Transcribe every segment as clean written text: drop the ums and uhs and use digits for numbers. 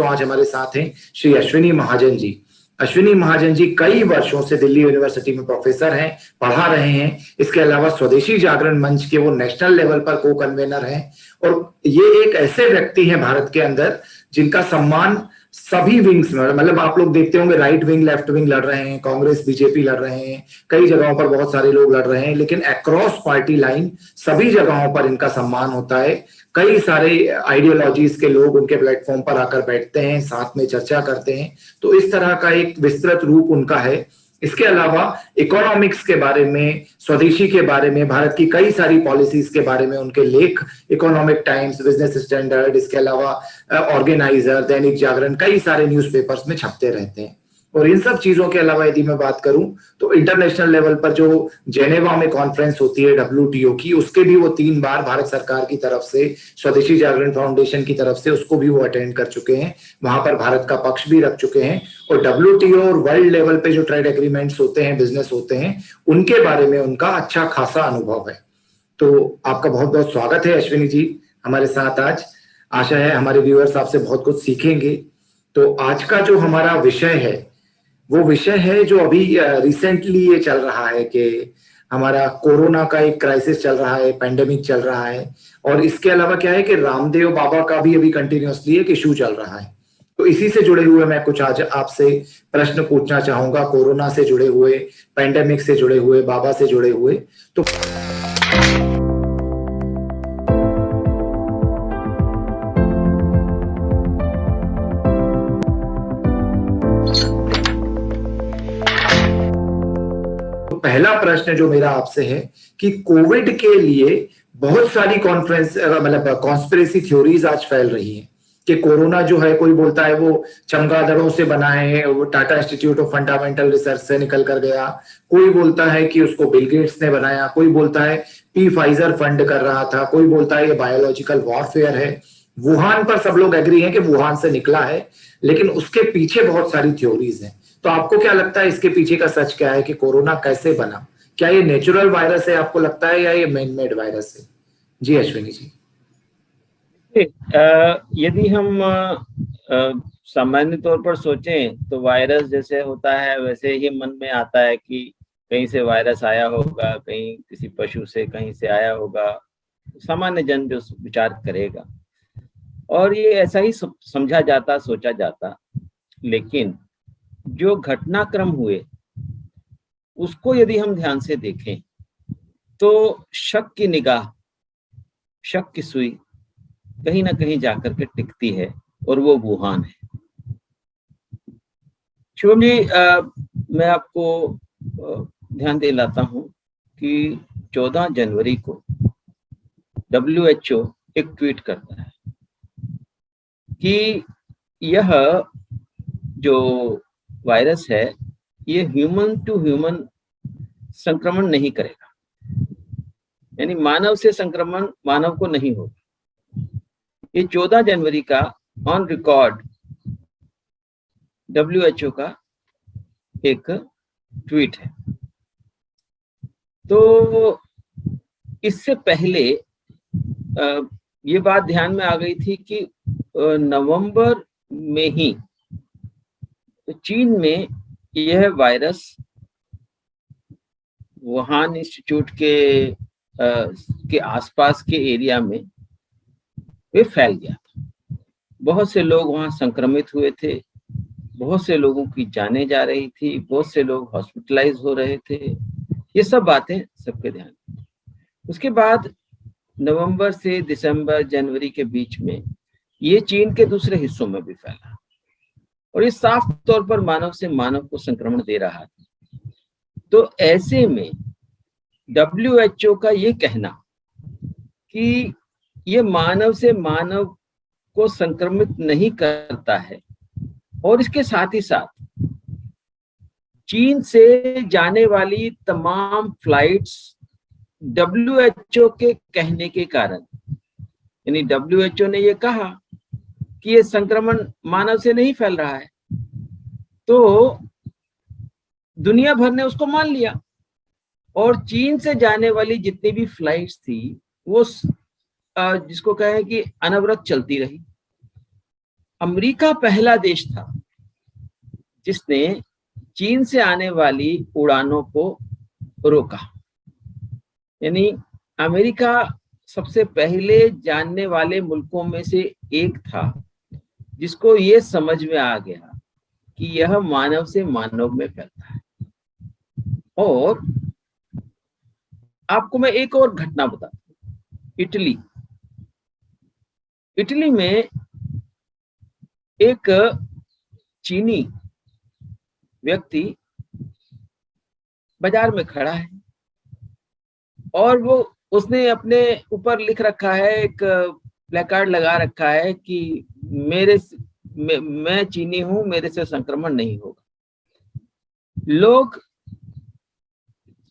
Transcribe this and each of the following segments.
दोस्तों आज हमारे साथ हैं श्री अश्विनी महाजन जी। अश्विनी महाजन जी कई वर्षों से दिल्ली यूनिवर्सिटी में प्रोफेसर हैं, पढ़ा रहे हैं। इसके अलावा स्वदेशी जागरण मंच के वो नेशनल लेवल पर को कन्वेनर हैं और ये एक ऐसे व्यक्ति हैं भारत के अंदर जिनका सम्मान सभी विंग्स में, मतलब आप लोग देखते होंगे राइट विंग लेफ्ट विंग लड़ रहे हैं, कांग्रेस बीजेपी लड़ रहे हैं, कई जगहों पर बहुत सारे लोग लड़ रहे हैं, लेकिन अक्रॉस पार्टी लाइन सभी जगहों पर इनका सम्मान होता है। कई सारे आइडियोलॉजीज के लोग उनके प्लेटफॉर्म पर आकर बैठते हैं, साथ में चर्चा करते हैं। तो इस तरह का एक विस्तृत रूप उनका है। इसके अलावा इकोनॉमिक्स के बारे में, स्वदेशी के बारे में, भारत की कई सारी पॉलिसीज के बारे में उनके लेख इकोनॉमिक टाइम्स, बिजनेस स्टैंडर्ड, इसके अलावा ऑर्गेनाइजर, दैनिक जागरण, कई सारे न्यूज़पेपर्स में छपते रहते हैं। और इन सब चीजों के अलावा यदि मैं बात करूं तो इंटरनेशनल लेवल पर जो जेनेवा में कॉन्फ्रेंस होती है WTO की, उसके भी वो 3 बार भारत सरकार की तरफ से, स्वदेशी जागरण फाउंडेशन की तरफ से उसको भी वो अटेंड कर चुके हैं। वहां पर भारत का पक्ष भी रख चुके हैं। और WTO और वर्ल्ड लेवल पे जो ट्रेड एग्रीमेंट्स होते हैं, बिजनेस होते हैं, उनके बारे में उनका अच्छा खासा अनुभव है। तो आपका बहुत बहुत स्वागत है अश्विनी जी हमारे साथ आज। आशा है हमारे व्यूअर्स आपसे बहुत कुछ सीखेंगे। तो आज का जो हमारा विषय है वो विषय है जो अभी रिसेंटली ये चल रहा है कि हमारा कोरोना का एक क्राइसिस चल रहा है, पेंडेमिक चल रहा है। और इसके अलावा क्या है कि रामदेव बाबा का भी अभी कंटिन्यूअसली एक इशू चल रहा है। तो इसी से जुड़े हुए मैं कुछ आज आपसे प्रश्न पूछना चाहूंगा, कोरोना से जुड़े हुए, पेंडेमिक से जुड़े हुए, बाबा से जुड़े हुए। तो पहला प्रश्न जो मेरा आपसे है कि कोविड के लिए बहुत सारी कॉन्स्पिरेसी थ्योरीज आज फैल रही हैं कि कोरोना जो है, कोई बोलता है वो चमगादड़ों से बना है, वो Tata institute of fundamental research से निकल कर गया, कोई बोलता है कि उसको बिल गेट्स ने बनाया, कोई बोलता है फाइजर फंड कर रहा था, कोई बोलता है ये बायोलॉजिकल वॉरफेयर है। वुहान पर सब लोग एग्री हैं कि वुहान से निकला है, लेकिन उसके पीछे बहुत सारी थ्योरीज हैं। तो आपको क्या लगता है इसके पीछे का सच क्या है कि कोरोना कैसे बना? क्या ये नेचुरल वायरस है आपको लगता है, या ये मैन मेड वायरस है? जी अश्विनी जी। यदि हम सामान्य तौर पर सोचें तो वायरस जैसे होता है वैसे ही मन में आता है कि कहीं से वायरस आया होगा, कहीं किसी पशु से कहीं से आया होगा, सामान्य जन जो विचार करेगा और ये ऐसा ही समझा जाता, सोचा जाता। लेकिन जो घटनाक्रम हुए उसको यदि हम ध्यान से देखें तो शक की निगाह, शक की सुई कहीं ना कहीं जाकर के टिकती है और वो वुहान है। शुभम जी, मैं आपको ध्यान दिलाता हूं कि 14 जनवरी को WHO एक ट्वीट करता है कि यह जो वायरस है ये ह्यूमन टू ह्यूमन संक्रमण नहीं करेगा, यानी मानव से संक्रमण मानव को नहीं होगा। ये 14 जनवरी का ऑन रिकॉर्ड WHO का एक ट्वीट है। तो इससे पहले ये बात ध्यान में आ गई थी कि नवंबर में ही चीन में यह वायरस वुहान इंस्टीट्यूट के आसपास के एरिया में वे फैल गया था। बहुत से लोग वहां संक्रमित हुए थे, बहुत से लोगों की जानें जा रही थी, बहुत से लोग हॉस्पिटलाइज हो रहे थे। ये सब बातें सबके ध्यान में। उसके बाद नवंबर से दिसंबर जनवरी के बीच में ये चीन के दूसरे हिस्सों में भी फैला और ये साफ तौर पर मानव से मानव को संक्रमण दे रहा था। तो ऐसे में WHO का ये कहना कि ये मानव से मानव को संक्रमित नहीं करता है और इसके साथ ही साथ चीन से जाने वाली तमाम फ्लाइट्स WHO के कहने के कारण, यानी WHO ने ये कहा कि ये संक्रमण मानव से नहीं फैल रहा है, तो दुनिया भर ने उसको मान लिया और चीन से जाने वाली जितनी भी फ्लाइट्स थी वो जिसको कहें कि अनवरत चलती रही। अमेरिका पहला देश था जिसने चीन से आने वाली उड़ानों को रोका। यानी अमेरिका सबसे पहले जानने वाले मुल्कों में से एक था जिसको ये समझ में आ गया कि यह मानव से मानव में फैलता है। और आपको मैं एक और घटना बताता हूं। इटली में एक चीनी व्यक्ति बाजार में खड़ा है और उसने अपने ऊपर लिख रखा है, एक प्लेकार्ड लगा रखा है कि मैं चीनी हूं, मेरे से संक्रमण नहीं होगा।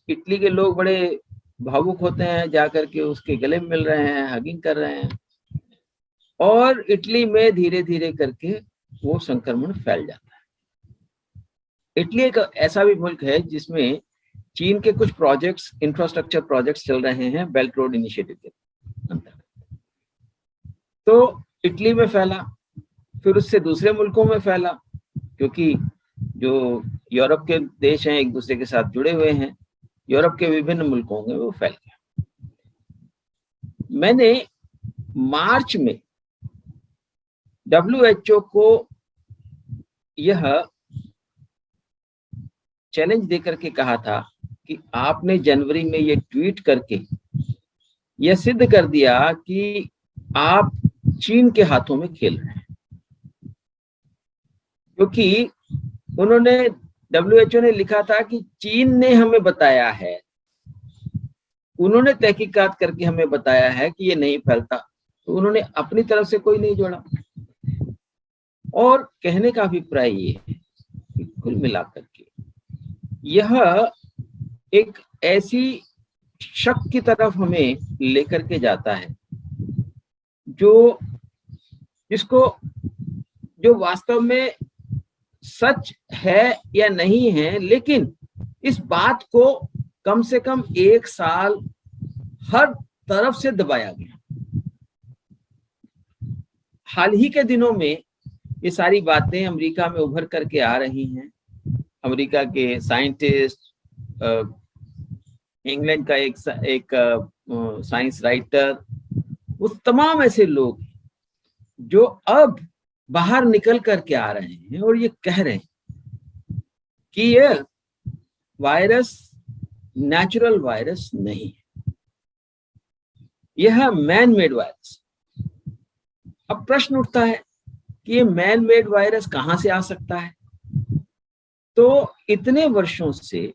इटली के लोग बड़े भावुक होते हैं, जाकर के उसके गले मिल रहे हैं, हगिंग कर रहे हैं, और इटली में धीरे धीरे करके वो संक्रमण फैल जाता है। इटली एक ऐसा भी मुल्क है जिसमें चीन के कुछ प्रोजेक्ट्स, इंफ्रास्ट्रक्चर प्रोजेक्ट्स चल रहे हैं बेल्ट रोड इनिशिएटिव के अंतर्गत। तो इटली में फैला, फिर उससे दूसरे मुल्कों में फैला, क्योंकि जो यूरोप के देश हैं एक दूसरे के साथ जुड़े हुए हैं, यूरोप के विभिन्न मुल्कों में वो फैल गया। मैंने मार्च में WHO को यह चैलेंज देकर के कहा था कि आपने जनवरी में ये ट्वीट करके यह सिद्ध कर दिया कि आप चीन के हाथों में खेल रहे हैं, क्योंकि उन्होंने WHO ने लिखा था कि चीन ने हमें बताया है, उन्होंने तहकीकात करके हमें बताया है कि ये नहीं फैलता, तो उन्होंने अपनी तरफ से कोई नहीं जोड़ा। और कहने का अभिप्राय ये है कि कुल मिलाकर के यह एक ऐसी शक की तरफ हमें लेकर के जाता है जो वास्तव में सच है या नहीं है, लेकिन इस बात को कम से कम 1 साल हर तरफ से दबाया गया। हाल ही के दिनों में ये सारी बातें अमेरिका में उभर करके आ रही हैं। अमेरिका के साइंटिस्ट, इंग्लैंड का एक साइंस राइटर, वो तमाम ऐसे लोग जो अब बाहर निकल करके आ रहे हैं और ये कह रहे हैं कि ये वायरस नेचुरल वायरस नहीं है, यह मैन मेड वायरस। अब प्रश्न उठता है कि ये मैन मेड वायरस कहां से आ सकता है? तो इतने वर्षों से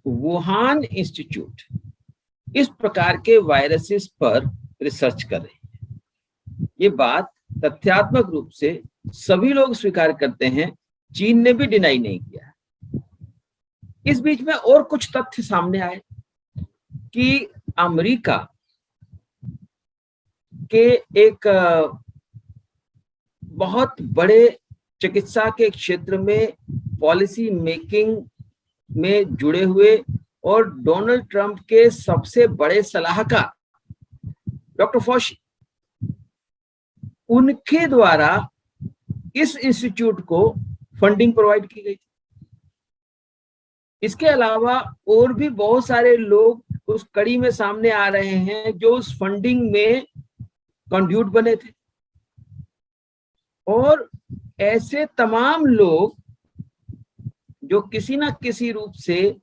वुहान इंस्टीट्यूट इस प्रकार के वायरसेस पर रिसर्च कर रही है। ये बात तथ्यात्मक रूप से सभी लोग स्वीकार करते हैं, चीन ने भी डिनाई नहीं किया। इस बीच में और कुछ तथ्य सामने आए कि अमेरिका के एक बहुत बड़े चिकित्सा के क्षेत्र में पॉलिसी मेकिंग में जुड़े हुए और डोनाल्ड ट्रंप के सबसे बड़े सलाहकार डॉक्टर फॉशी, उनके द्वारा इस इंस्टीट्यूट को फंडिंग प्रोवाइड की गई थी। इसके अलावा और भी बहुत सारे लोग उस कड़ी में सामने आ रहे हैं जो उस फंडिंग में कंड्यूट बने थे, और ऐसे तमाम लोग जो किसी ना किसी रूप से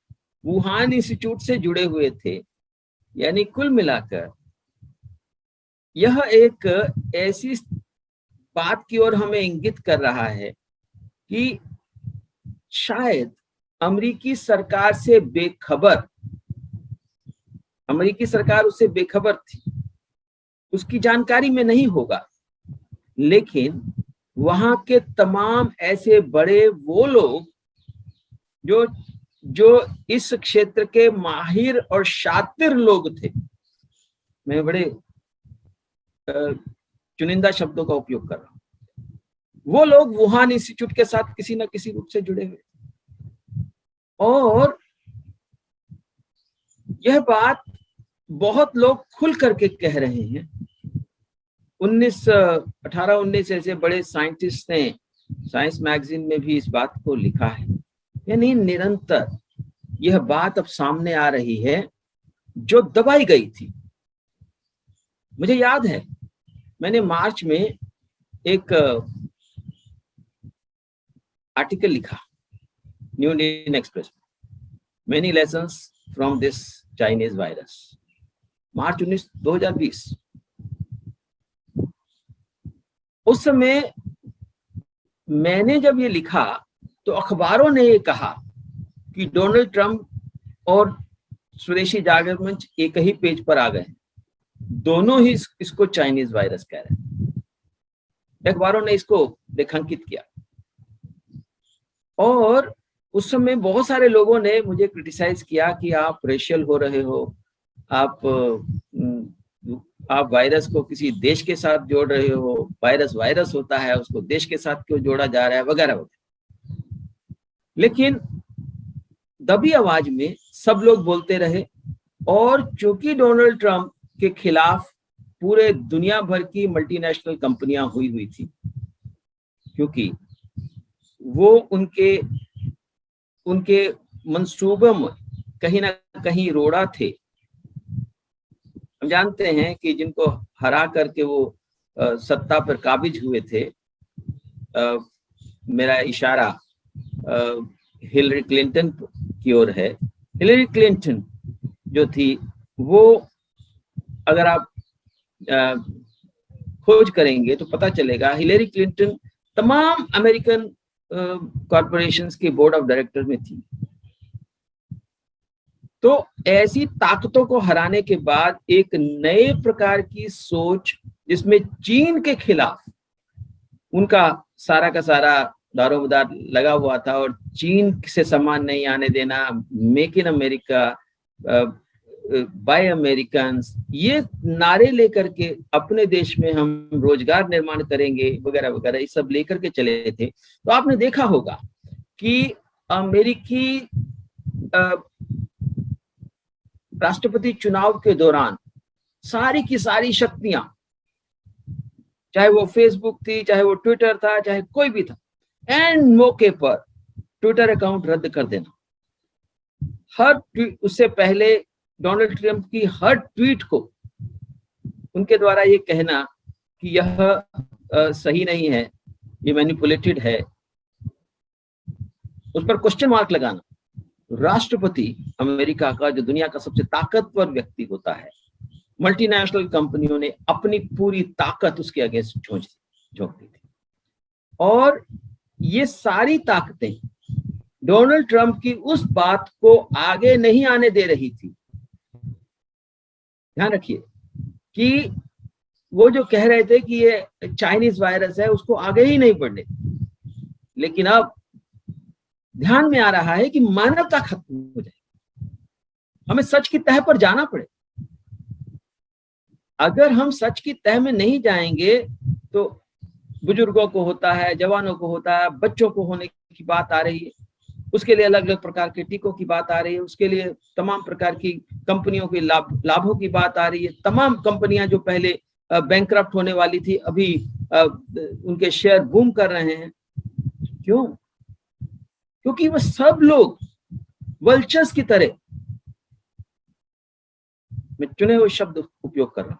वुहान इंस्टीट्यूट से जुड़े हुए थे। यानी कुल मिलाकर यह एक ऐसी बात की ओर हमें इंगित कर रहा है कि शायद अमेरिकी सरकार उससे बेखबर थी, उसकी जानकारी में नहीं होगा, लेकिन वहां के तमाम ऐसे बड़े वो लोग जो इस क्षेत्र के माहिर और शातिर लोग थे, मैं बड़े चुनिंदा शब्दों का उपयोग कर रहा हूं, वो लोग वुहान इंस्टीट्यूट के साथ किसी ना किसी रूप से जुड़े हुए। और यह बात बहुत लोग खुल करके कह रहे हैं। 18-19 ऐसे बड़े साइंटिस्ट ने साइंस मैगजीन में भी इस बात को लिखा है। यानी निरंतर यह बात अब सामने आ रही है जो दबाई गई थी। मुझे याद है मैंने मार्च में एक आर्टिकल लिखा New Indian Express, many lessons from this Chinese virus, March 2020। उस समय मैंने जब ये लिखा तो अखबारों ने ये कहा कि डोनाल्ड ट्रंप और स्वदेशी जागरण मंच एक ही पेज पर आ गए, दोनों ही इसको चाइनीज वायरस कह रहे हैं। अखबारों ने इसको रेखांकित किया और उस समय बहुत सारे लोगों ने मुझे क्रिटिसाइज किया कि आप रेशियल हो रहे हो, आप वायरस को किसी देश के साथ जोड़ रहे हो, वायरस होता है उसको देश के साथ क्यों जोड़ा जा रहा है, वगैरह वगैरह। लेकिन दबी आवाज में सब लोग बोलते रहे और चूंकि डोनाल्ड ट्रंप के खिलाफ पूरे दुनिया भर की मल्टीनेशनल कंपनियां हुई थी, क्योंकि वो उनके मंसूबों में कहीं ना कहीं रोड़ा थे। हम जानते हैं कि जिनको हरा करके वो सत्ता पर काबिज हुए थे, मेरा इशारा हिलरी क्लिंटन की ओर है। हिलरी क्लिंटन जो थी वो, अगर आप खोज करेंगे तो पता चलेगा, हिलरी क्लिंटन तमाम अमेरिकन कॉरपोरेशंस के बोर्ड ऑफ डायरेक्टर में थी। तो ऐसी ताकतों को हराने के बाद एक नए प्रकार की सोच, जिसमें चीन के खिलाफ उनका सारा का सारा दारोमदार लगा हुआ था और चीन से सामान नहीं आने देना, make in America, buy Americans, ये नारे लेकर के अपने देश में हम रोजगार निर्माण करेंगे वगैरह वगैरह, ये सब लेकर के चले थे। तो आपने देखा होगा कि अमेरिकी राष्ट्रपति चुनाव के दौरान सारी की सारी शक्तियां, चाहे वो फेसबुक थी, चाहे वो ट्विटर था, चाहे कोई भी था, एंड मौके पर ट्विटर अकाउंट रद्द कर देना। उससे पहले डोनाल्ड ट्रंप की हर ट्वीट को उनके द्वारा ये कहना कि यह सही नहीं है, ये मैनिपुलेटेड है, उस पर क्वेश्चन मार्क लगाना। राष्ट्रपति अमेरिका का, जो दुनिया का सबसे ताकतवर व्यक्ति होता है, मल्टीनेशनल कंपनियों ने अपनी पूरी ताकत उसके अगेंस्ट झोंक दी थी और ये सारी ताकतें डोनाल्ड ट्रंप की उस बात को आगे नहीं आने दे रही थी। ध्यान रखिए कि वो जो कह रहे थे कि ये चाइनीज वायरस है, उसको आगे ही नहीं बढ़ने, लेकिन अब ध्यान में आ रहा है कि मानवता खत्म हो जाए, हमें सच की तह पर जाना पड़े। अगर हम सच की तह में नहीं जाएंगे तो बुजुर्गों को होता है, जवानों को होता है, बच्चों को होने की बात आ रही है, उसके लिए अलग अलग प्रकार के टीकों की बात आ रही है, उसके लिए तमाम प्रकार की कंपनियों के लाभों की बात आ रही है। तमाम कंपनियां जो पहले बैंकक्रप्ट होने वाली थी, अभी उनके शेयर बूम कर रहे हैं। क्यों? क्योंकि वह सब लोग वल्चर्स की तरह, मैं चुने हुए शब्द उपयोग कर रहा हूं,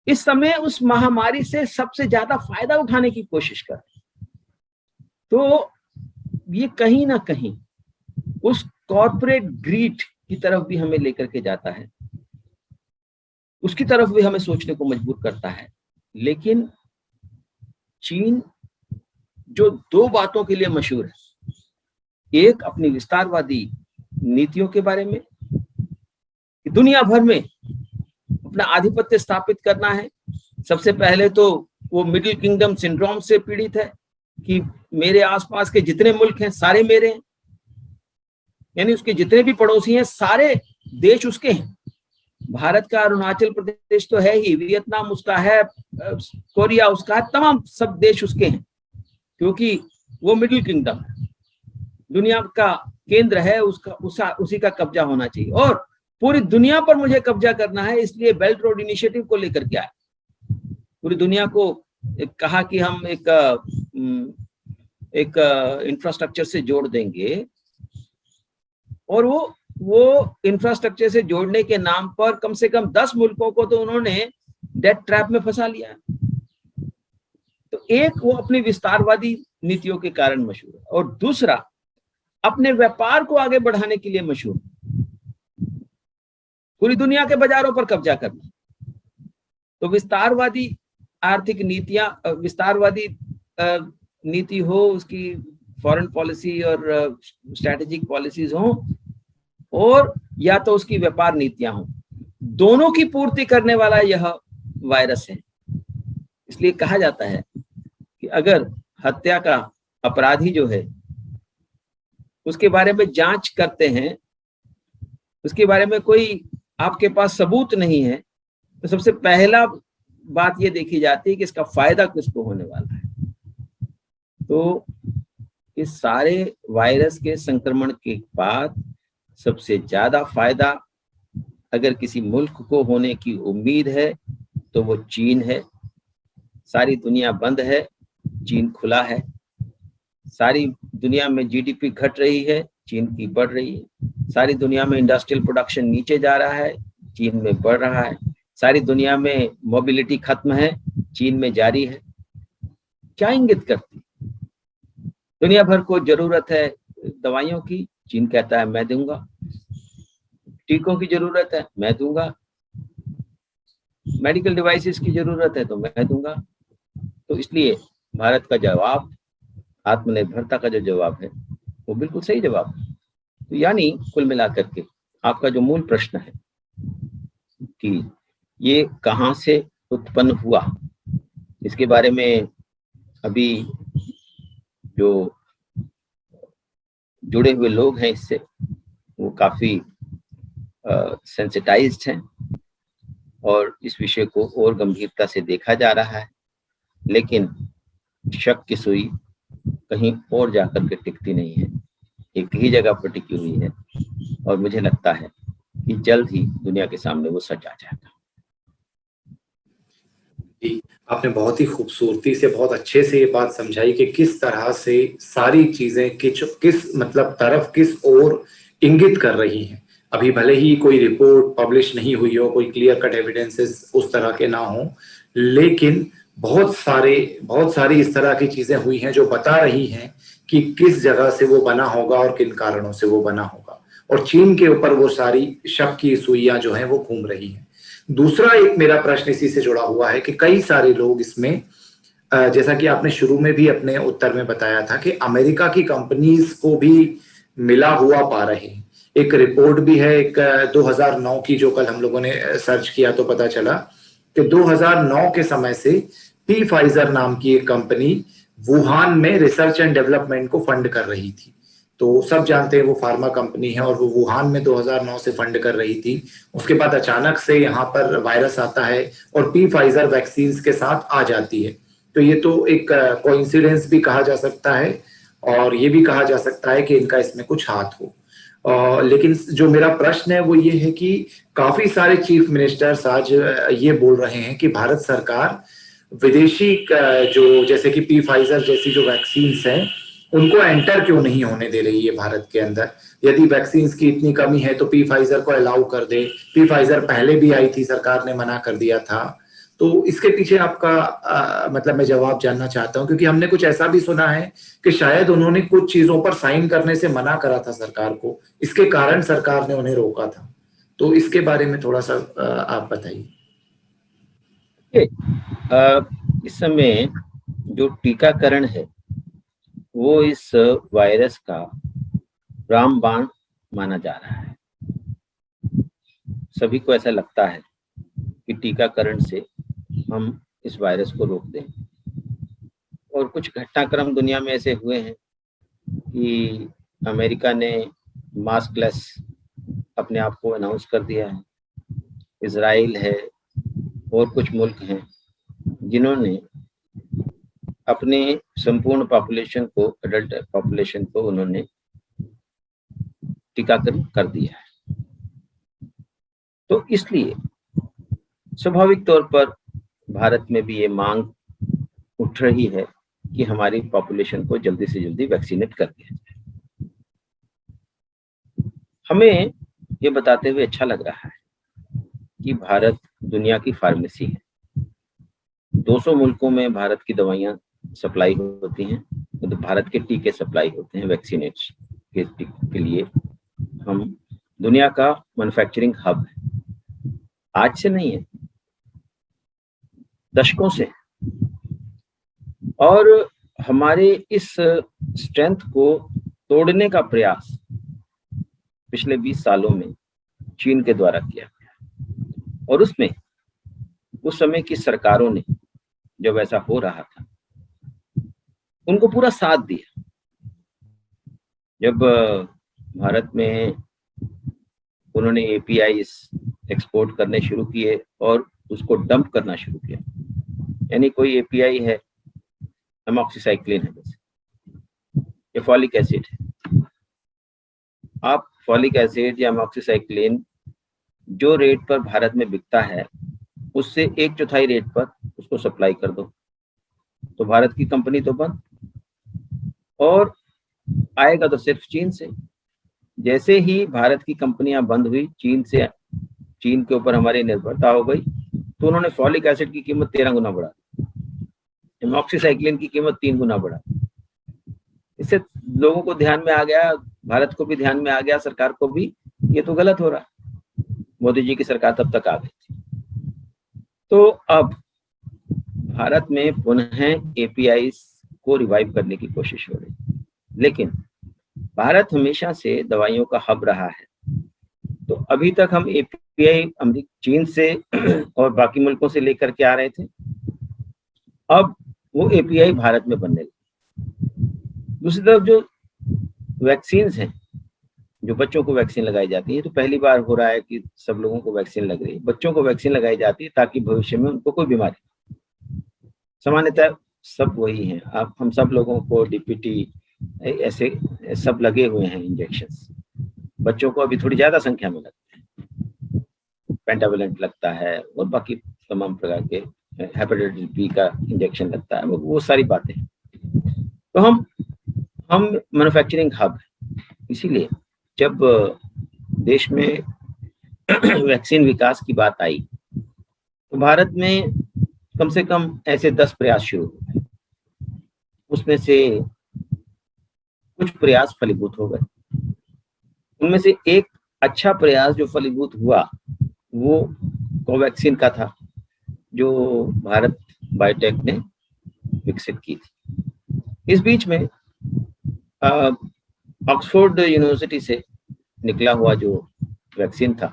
इस समय उस महामारी से सबसे ज्यादा फायदा उठाने की कोशिश कर रहे हैं। तो ये कहीं ना कहीं उस कॉर्पोरेट ग्रीड की तरफ भी हमें लेकर के जाता है, उसकी तरफ भी हमें सोचने को मजबूर करता है। लेकिन चीन जो दो बातों के लिए मशहूर है, एक अपनी विस्तारवादी नीतियों के बारे में, दुनिया भर में अपना आधिपत्य स्थापित करना है। सबसे पहले तो वो मिडिल किंगडम सिंड्रोम से पीड़ित है कि मेरे आसपास के जितने मुल्क हैं सारे मेरे हैं, यानी उसके जितने भी पड़ोसी हैं सारे देश उसके हैं। भारत का अरुणाचल प्रदेश तो है ही, वियतनाम उसका है, कोरिया उसका है, तमाम सब देश उसके हैं, क्योंकि वो मिडिल किंगडम है, दुनिया का केंद्र है, उसी का कब्जा होना चाहिए। और पूरी दुनिया पर मुझे कब्जा करना है, इसलिए बेल्ट रोड इनिशिएटिव को लेकर के आए। पूरी दुनिया को कहा कि हम एक इंफ्रास्ट्रक्चर से जोड़ देंगे, और वो इंफ्रास्ट्रक्चर से जोड़ने के नाम पर कम से कम 10 मुल्कों को तो उन्होंने डेट ट्रैप में फंसा लिया। तो एक वो अपनी विस्तारवादी नीतियों के कारण मशहूर है, और दूसरा अपने व्यापार को आगे बढ़ाने के लिए मशहूर, पूरी दुनिया के बाजारों पर कब्जा करना। तो विस्तारवादी आर्थिक नीतियां, विस्तारवादी नीति हो, उसकी फॉरेन पॉलिसी और स्ट्रैटेजिक पॉलिसीज हो, और या तो उसकी व्यापार नीतियां हो, दोनों की पूर्ति करने वाला यह वायरस है। इसलिए कहा जाता है कि अगर हत्या का अपराधी जो है उसके बारे में जांच करते हैं, उसके बारे में कोई आपके पास सबूत नहीं है, तो सबसे पहला बात ये देखी जाती है कि इसका फायदा किसको होने वाला है। तो इस सारे वायरस के संक्रमण के बाद सबसे ज्यादा फायदा अगर किसी मुल्क को होने की उम्मीद है तो वो चीन है। सारी दुनिया बंद है, चीन खुला है। सारी दुनिया में जीडीपी घट रही है, चीन की बढ़ रही है। सारी दुनिया में इंडस्ट्रियल प्रोडक्शन नीचे जा रहा है, चीन में बढ़ रहा है। सारी दुनिया में मोबिलिटी खत्म है, चीन में जारी है। क्या इंगित करती? दुनिया भर को जरूरत है दवाइयों की, चीन कहता है मैं दूंगा। टीकों की जरूरत है, मैं दूंगा। मेडिकल डिवाइसेस की जरूरत है तो मैं दूंगा। तो इसलिए भारत का जवाब, आत्मनिर्भरता का जो जवाब है, वो बिल्कुल सही जवाब है। तो यानी कुल मिलाकर के आपका जो मूल प्रश्न है कि ये कहां से उत्पन्न हुआ, इसके बारे में अभी जो जुड़े हुए लोग हैं इससे, वो काफी सेंसिटाइज्ड हैं और इस विषय को और गंभीरता से देखा जा रहा है। लेकिन शक की सुई कहीं और जाकर के टिकती नहीं है, एक ही जगह पर टिकी हुई है, और मुझे लगता है कि जल्द ही दुनिया के सामने वो सच आ जाएगा। आपने बहुत ही खूबसूरती से, बहुत अच्छे से ये बात समझाई कि किस तरह से सारी चीजें किस मतलब तरफ, किस ओर इंगित कर रही हैं। अभी भले ही कोई रिपोर्ट पब्लिश नहीं हुई हो, कोई क्लियर कट एविडेंसेस उस तरह के ना हो, लेकिन बहुत सारी इस तरह की चीजें हुई हैं जो बता रही हैं कि किस जगह से वो बना होगा और किन कारणों से वो बना होगा। और चीन के ऊपर वो सारी शक की सुइयां जो हैं वो घूम रही हैं। दूसरा एक मेरा प्रश्न इसी से जुड़ा हुआ है कि कई सारे लोग इसमें, जैसा कि आपने शुरू में भी अपने उत्तर में बताया था, कि अमेरिका की कंपनीज को भी मिला हुआ पा रहे हैं। एक रिपोर्ट भी है, एक 2009 की, जो कल हम लोगों ने सर्च किया तो पता चला कि 2009 के समय से पी फाइजर नाम की एक कंपनी वुहान में रिसर्च एंड डेवलपमेंट को फंड कर रही थी। तो सब जानते हैं वो फार्मा कंपनी है, और वो वुहान में 2009 से फंड कर रही थी। उसके बाद अचानक से यहाँ पर वायरस आता है और पी फाइजर वैक्सीन के साथ आ जाती है। तो ये तो एक कोइंसिडेंस भी कहा जा सकता है, और ये भी कहा जा सकता है कि इनका इसमें कुछ हाथ हो। लेकिन जो मेरा प्रश्न है वो ये है कि काफी सारे चीफ मिनिस्टर्स आज ये बोल रहे हैं कि भारत सरकार विदेशी जो, जैसे कि पी फाइजर जैसी जो वैक्सीन हैं, उनको एंटर क्यों नहीं होने दे रही है भारत के अंदर। यदि वैक्सीन की इतनी कमी है तो पी फाइजर को अलाउ कर दे। पी फाइजर पहले भी आई थी, सरकार ने मना कर दिया था। तो इसके पीछे आपका मतलब मैं जवाब जानना चाहता हूं, क्योंकि हमने कुछ ऐसा भी सुना है कि शायद उन्होंने कुछ चीजों पर साइन करने से मना करा था सरकार को, इसके कारण सरकार ने उन्हें रोका था। तो इसके बारे में थोड़ा सा आप बताइए। इस समय जो टीकाकरण है वो इस वायरस का रामबाण माना जा रहा है। सभी को ऐसा लगता है कि टीकाकरण से हम इस वायरस को रोक दें, और कुछ घटनाक्रम दुनिया में ऐसे हुए हैं कि अमेरिका ने मास्कलेस अपने आप को अनाउंस कर दिया है। इजराइल है और कुछ मुल्क हैं जिन्होंने अपने संपूर्ण पॉपुलेशन को, अडल्ट पॉपुलेशन को उन्होंने टीकाकरण कर दिया है। तो इसलिए स्वाभाविक तौर पर भारत में भी ये मांग उठ रही है कि हमारी पॉपुलेशन को जल्दी से जल्दी वैक्सीनेट कर दिया जाए। हमें ये बताते हुए अच्छा लग रहा है कि भारत दुनिया की फार्मेसी है। 200 मुल्कों में भारत की दवाइयां सप्लाई होती हैं, तो भारत के टीके सप्लाई होते हैं वैक्सीनेट के लिए। हम दुनिया का मैन्युफैक्चरिंग हब है, आज से नहीं है, दशकों से। और हमारे इस स्ट्रेंथ को तोड़ने का प्रयास पिछले 20 सालों में चीन के द्वारा किया गया, और उसमें उस समय की सरकारों ने, जब ऐसा हो रहा था, उनको पूरा साथ दिया। जब भारत में उन्होंने एपीआई एक्सपोर्ट करने शुरू किए और उसको डंप करना शुरू किया, यानी कोई एपीआई है, एमॉक्सिसाइक्लिन है जैसे, ये फॉलिक एसिड है, आप फॉलिक एसिड या एमॉक्सिसाइक्लिन जो रेट पर भारत में बिकता है उससे 1/4 रेट पर उसको सप्लाई कर दो, तो भारत की कंपनी तो बंद, और आएगा तो सिर्फ चीन से। जैसे ही भारत की कंपनियां बंद हुई, चीन के ऊपर हमारी निर्भरता हो गई, तो उन्होंने फॉलिक एसिड की कीमत 13 गुना बढ़ा, एमॉक्सिसाइक्लिन की कीमत 3 गुना बढ़ा। इससे लोगों को ध्यान में आ गया, भारत को भी ध्यान में आ गया, सरकार को भी, ये तो गलत हो रहा है। मोदी जी की सरकार तब तक आ गई थी। तो अब भारत में पुनः एपीआई को रिवाइव करने की कोशिश हो रही, लेकिन भारत हमेशा से दवाइयों का हब रहा है, तो अभी तक हम एपीआई चीन से और बाकी मुल्कों से लेकर के आ रहे थे, अब वो एपीआई भारत में बनने लगी। दूसरी तरफ जो वैक्सीन हैं, जो बच्चों को वैक्सीन लगाई जाती है, तो पहली बार हो रहा है कि सब लोगों को वैक्सीन लग रही है। बच्चों को वैक्सीन लगाई जाती है ताकि भविष्य में उनको कोई बीमारी, सामान्यतः सब वही हैं, आप हम सब लोगों को डीपीटी ऐसे सब लगे हुए हैं इंजेक्शंस। बच्चों को अभी थोड़ी ज्यादा संख्या में लगते हैं, पेंटावेलेंट लगता है और बाकी तमाम प्रकार के हेपेटाइटिस बी का इंजेक्शन लगता है, वो सारी बातें। तो हम मैन्युफैक्चरिंग हब है, इसीलिए जब देश में वैक्सीन विकास की बात आई तो भारत में कम से कम ऐसे 10 प्रयास शुरू हुए, उसमें से कुछ प्रयास फलीभूत हो गए। उनमें से एक अच्छा प्रयास जो फलीभूत हुआ वो कोवैक्सीन का था, जो भारत बायोटेक ने विकसित की थी। इस बीच में ऑक्सफोर्ड यूनिवर्सिटी से निकला हुआ जो वैक्सीन था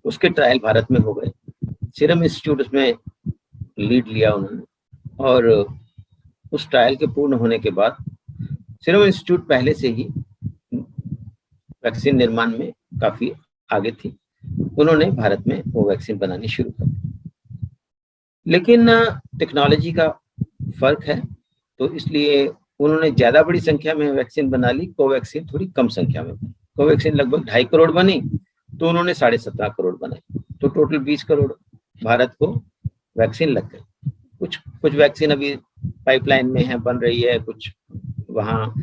उसके ट्रायल भारत में हो गए। सीरम इंस्टीट्यूट उसमें लीड लिया उन्होंने, और उस ट्रायल के पूर्ण होने के बाद सीरम इंस्टीट्यूट पहले से ही वैक्सीन निर्माण में काफी आगे थी, उन्होंने भारत में वो वैक्सीन बनानी शुरू कर दी। लेकिन टेक्नोलॉजी का फर्क है, तो इसलिए उन्होंने ज्यादा बड़ी संख्या में वैक्सीन बना ली, कोवैक्सीन थोड़ी कम संख्या में बनी। कोवैक्सीन लगभग 2.5 करोड़ बनी, तो उन्होंने 17.5 करोड़ बनाई, तो टोटल 20 करोड़ भारत को वैक्सीन लग गई। कुछ वैक्सीन अभी पाइपलाइन में है, बन रही है, कुछ वहाँ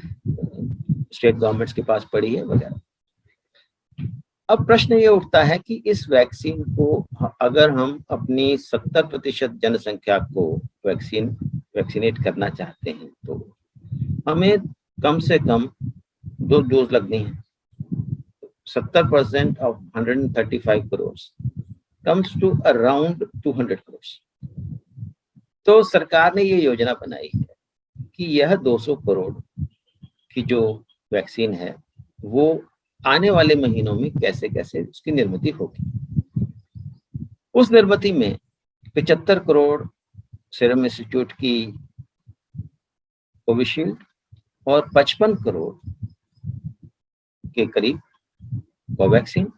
स्टेट गवर्नमेंट्स के पास पड़ी है वगैरह। अब प्रश्न ये उठता है कि इस वैक्सीन को अगर हम अपनी 70% जनसंख्या को वैक्सीनेट करना चाहते हैं तो हमें कम से कम 2 डोज लगनी है। 70% of 135 crore comes to around 200 crore. तो सरकार ने ये योजना बनाई है कि यह 200 करोड़ की जो वैक्सीन है वो आने वाले महीनों में कैसे कैसे उसकी निर्मित होगी। उस निर्मित में 75 करोड़ सीरम इंस्टीट्यूट की कोविशील्ड और 55 करोड़ के करीब कोवैक्सीन,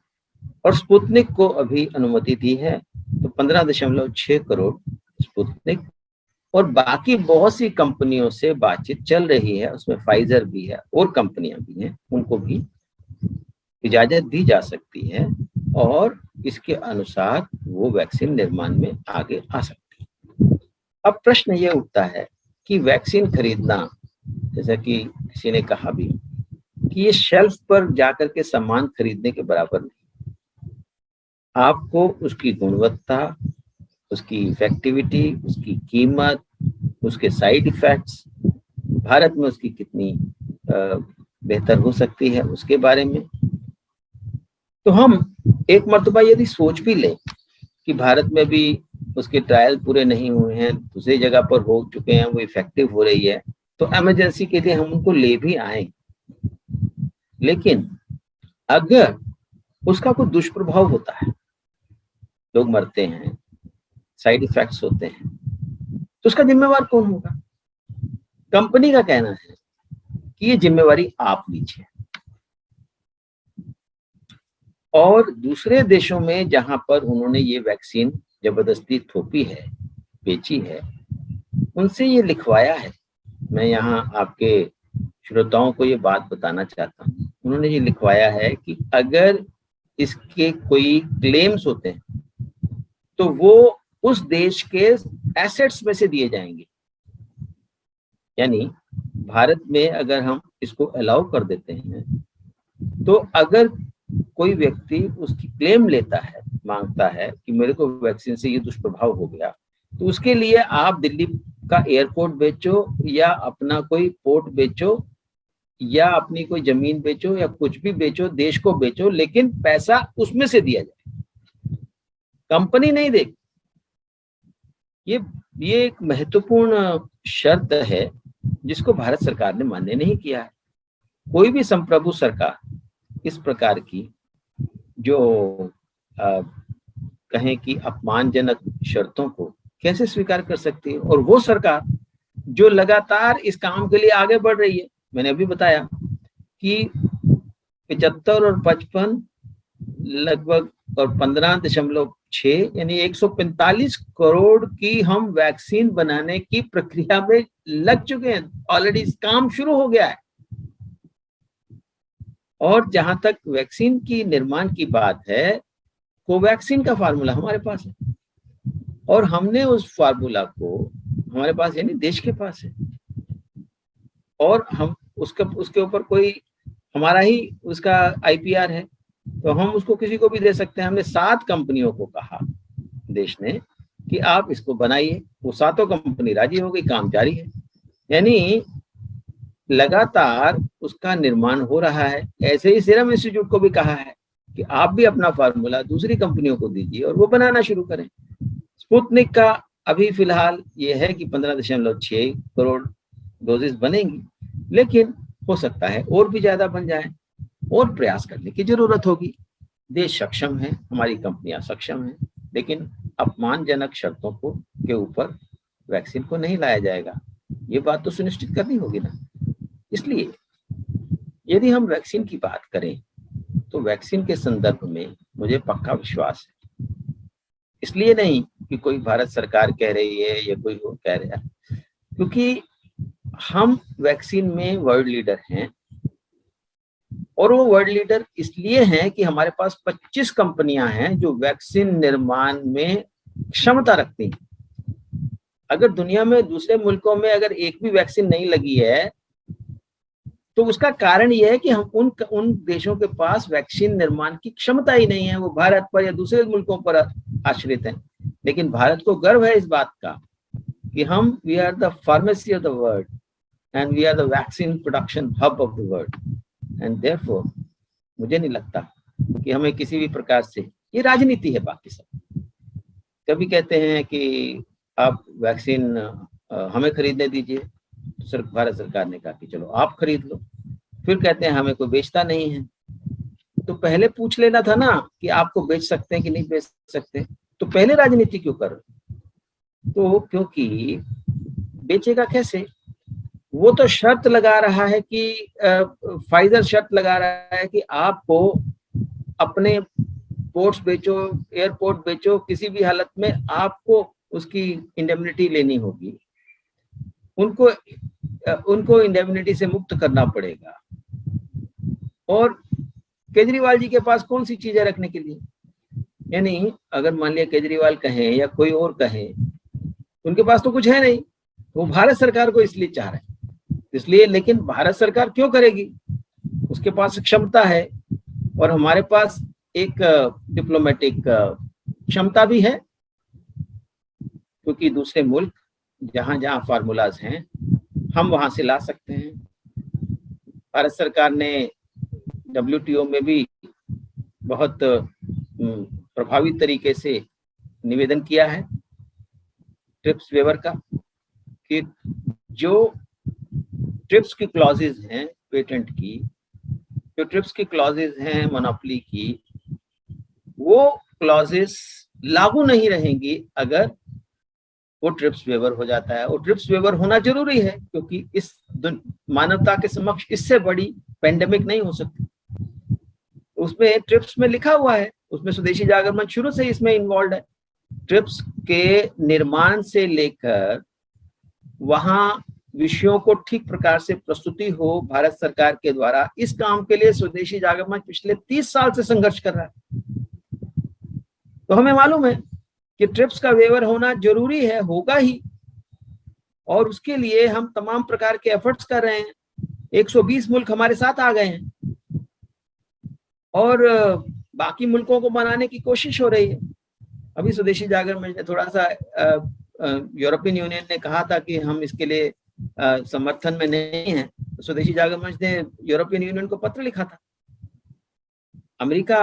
और स्पुतनिक को अभी अनुमति दी है, तो 15.6 करोड़ स्पुतनिक, और बाकी बहुत सी कंपनियों से बातचीत चल रही है, उसमें फाइजर भी है और कंपनियां भी हैं, उनको भी इजाजत दी जा सकती है और इसके अनुसार वो वैक्सीन निर्माण में आगे आ सकती है। अब प्रश्न ये उठता है कि वैक्सीन खरीदना, जैसा कि किसी ने कहा भी, कि ये शेल्फ पर जाकर के सामान खरीदने के बराबर नहीं। आपको उसकी गुणवत्ता, उसकी इफेक्टिविटी, उसकी कीमत, उसके साइड इफेक्ट्स, भारत में उसकी कितनी बेहतर हो सकती है उसके बारे में। तो हम एक मर्तबा यदि सोच भी लें कि भारत में भी उसके ट्रायल पूरे नहीं हुए हैं, दूसरी जगह पर हो चुके हैं, वो इफेक्टिव हो रही है, तो इमरजेंसी के लिए हम उनको ले भी आए। लेकिन अगर उसका कोई दुष्प्रभाव होता है, लोग मरते हैं, साइड इफेक्ट्स होते हैं, तो उसका जिम्मेवार कौन होगा? कंपनी का कहना है कि ये जिम्मेवारी आप लीजिए। और दूसरे देशों में जहां पर उन्होंने ये वैक्सीन जबरदस्ती थोपी है, बेची है, उनसे ये लिखवाया है। मैं यहाँ आपके श्रोताओं को ये बात बताना चाहता हूँ, उन्होंने ये लिखवाया है कि अगर इसके कोई क्लेम्स होते हैं तो वो उस देश के एसेट्स में से दिए जाएंगे। यानी भारत में अगर हम इसको अलाउ कर देते हैं, तो अगर कोई व्यक्ति उसकी क्लेम लेता है, मांगता है कि मेरे को वैक्सीन से ये दुष्प्रभाव हो गया, तो उसके लिए आप दिल्ली का एयरपोर्ट बेचो या अपना कोई पोर्ट बेचो या अपनी कोई जमीन बेचो या कुछ भी बेचो, देश को बेचो, लेकिन पैसा उसमें से दिया जाए, कंपनी नहीं देगी। ये एक महत्वपूर्ण शर्त है जिसको भारत सरकार ने मान्य नहीं किया है। कोई भी संप्रभु सरकार इस प्रकार की जो कहें कि अपमानजनक शर्तों को कैसे स्वीकार कर सकती है? और वो सरकार जो लगातार इस काम के लिए आगे बढ़ रही है। मैंने अभी बताया कि 75 और 55 लगभग और 15.6 यानी 145 करोड़ की हम वैक्सीन बनाने की प्रक्रिया में लग चुके हैं। ऑलरेडी काम शुरू हो गया है। और जहां तक वैक्सीन की निर्माण की बात है, कोवैक्सीन का फार्मूला हमारे पास है और हमने उस फार्मूला को हमारे पास यानी देश के पास है और हम उसके ऊपर कोई हमारा ही उसका आईपीआर है, तो हम उसको किसी को भी दे सकते हैं। हमने 7 कंपनियों को कहा देश ने कि आप इसको बनाइए, वो 7 कंपनी राजी हो गई, काम जारी है। यानी लगातार उसका निर्माण हो रहा है। ऐसे ही सीरम इंस्टीट्यूट को भी कहा है कि आप भी अपना फार्मूला दूसरी कंपनियों को दीजिए और वो बनाना शुरू करें। स्पुतनिक का अभी फिलहाल ये है कि 15.6 करोड़ डोजेस बनेंगी, लेकिन हो सकता है और भी ज्यादा बन जाए और प्रयास करने की जरूरत होगी। देश सक्षम है, हमारी कंपनियां सक्षम हैं, लेकिन अपमानजनक शर्तों को के ऊपर वैक्सीन को नहीं लाया जाएगा। ये बात तो सुनिश्चित करनी होगी ना। इसलिए यदि हम वैक्सीन की बात करें तो वैक्सीन के संदर्भ में मुझे पक्का विश्वास है। इसलिए नहीं कि कोई भारत सरकार कह रही है या कोई और कह रहा है, क्योंकि हम वैक्सीन में वर्ल्ड लीडर हैं और वो वर्ल्ड लीडर इसलिए हैं कि हमारे पास 25 कंपनियां हैं जो वैक्सीन निर्माण में क्षमता रखती हैं। अगर दुनिया में दूसरे मुल्कों में अगर एक भी वैक्सीन नहीं लगी है तो उसका कारण यह है कि हम उन देशों के पास वैक्सीन निर्माण की क्षमता ही नहीं है। वो भारत पर या दूसरे मुल्कों पर आश्रित हैं। लेकिन भारत को गर्व है इस बात का कि हम we are the pharmacy of the world and we are the vaccine production hub of the world and therefore मुझे नहीं लगता कि हमें किसी भी प्रकार से, ये राजनीति है बाकी सब। कभी कहते हैं कि आप वैक्सीन हमें खरीदने दीजिए, भारत सरकार ने कहा कि चलो आप खरीद लो, फिर कहते हैं हमें कोई बेचता नहीं है। तो पहले पूछ लेना था ना कि आपको बेच सकते हैं कि नहीं बेच सकते, तो पहले राजनीति क्यों कर रहे? तो क्योंकि बेचेगा कैसे? वो तो शर्त लगा रहा है कि फाइजर शर्त लगा रहा है कि आपको अपने पोर्ट्स बेचो, एयरपोर्ट बेचो, किसी भी हालत में आपको उसकी इंडेमनिटी लेनी होगी, उनको इंडेमनिटी से मुक्त करना पड़ेगा। और केजरीवाल जी के पास कौन सी चीजें रखने के लिए? यानी अगर मान लिया केजरीवाल कहें या कोई और कहे, उनके पास तो कुछ है नहीं, वो भारत सरकार को इसलिए चाह रहे हैं, इसलिए। लेकिन भारत सरकार क्यों करेगी? उसके पास क्षमता है और हमारे पास एक डिप्लोमेटिक क्षमता भी है, क्योंकि दूसरे मुल्क जहां जहां फार्मूलाज हैं हम वहां से ला सकते हैं। भारत सरकार ने WTO में भी बहुत प्रभावी तरीके से निवेदन किया है ट्रिप्स वेवर का, कि जो ट्रिप्स की क्लॉजेज हैं पेटेंट की, जो ट्रिप्स की क्लॉजेज हैं मोनोपोली की, वो क्लॉजेस लागू नहीं रहेंगी अगर वो ट्रिप्स वेवर हो जाता है। और ट्रिप्स वेवर होना जरूरी है, क्योंकि इस मानवता के समक्ष इससे बड़ी पेंडेमिक नहीं हो सकती। उसमें ट्रिप्स में लिखा हुआ है, उसमें स्वदेशी जागरण मंच शुरू से ही इसमें इन्वॉल्व है। ट्रिप्स के निर्माण से लेकर वहां विषयों को ठीक प्रकार से प्रस्तुति हो भारत सरकार के द्वारा, इस काम के लिए स्वदेशी जागरण मंच पिछले 30 साल से संघर्ष कर रहा है। तो हमें मालूम है कि ट्रिप्स का वेवर होना जरूरी है, होगा ही, और उसके लिए हम तमाम प्रकार के एफर्ट्स कर रहे हैं। 120 मुल्क हमारे साथ आ गए हैं और बाकी मुल्कों को बनाने की कोशिश हो रही है। अभी स्वदेशी जागरण मंच ने थोड़ा सा यूरोपियन यूनियन ने कहा था कि हम इसके लिए समर्थन में नहीं है, तो स्वदेशी जागरण मंच ने यूरोपियन यूनियन को पत्र लिखा था। अमेरिका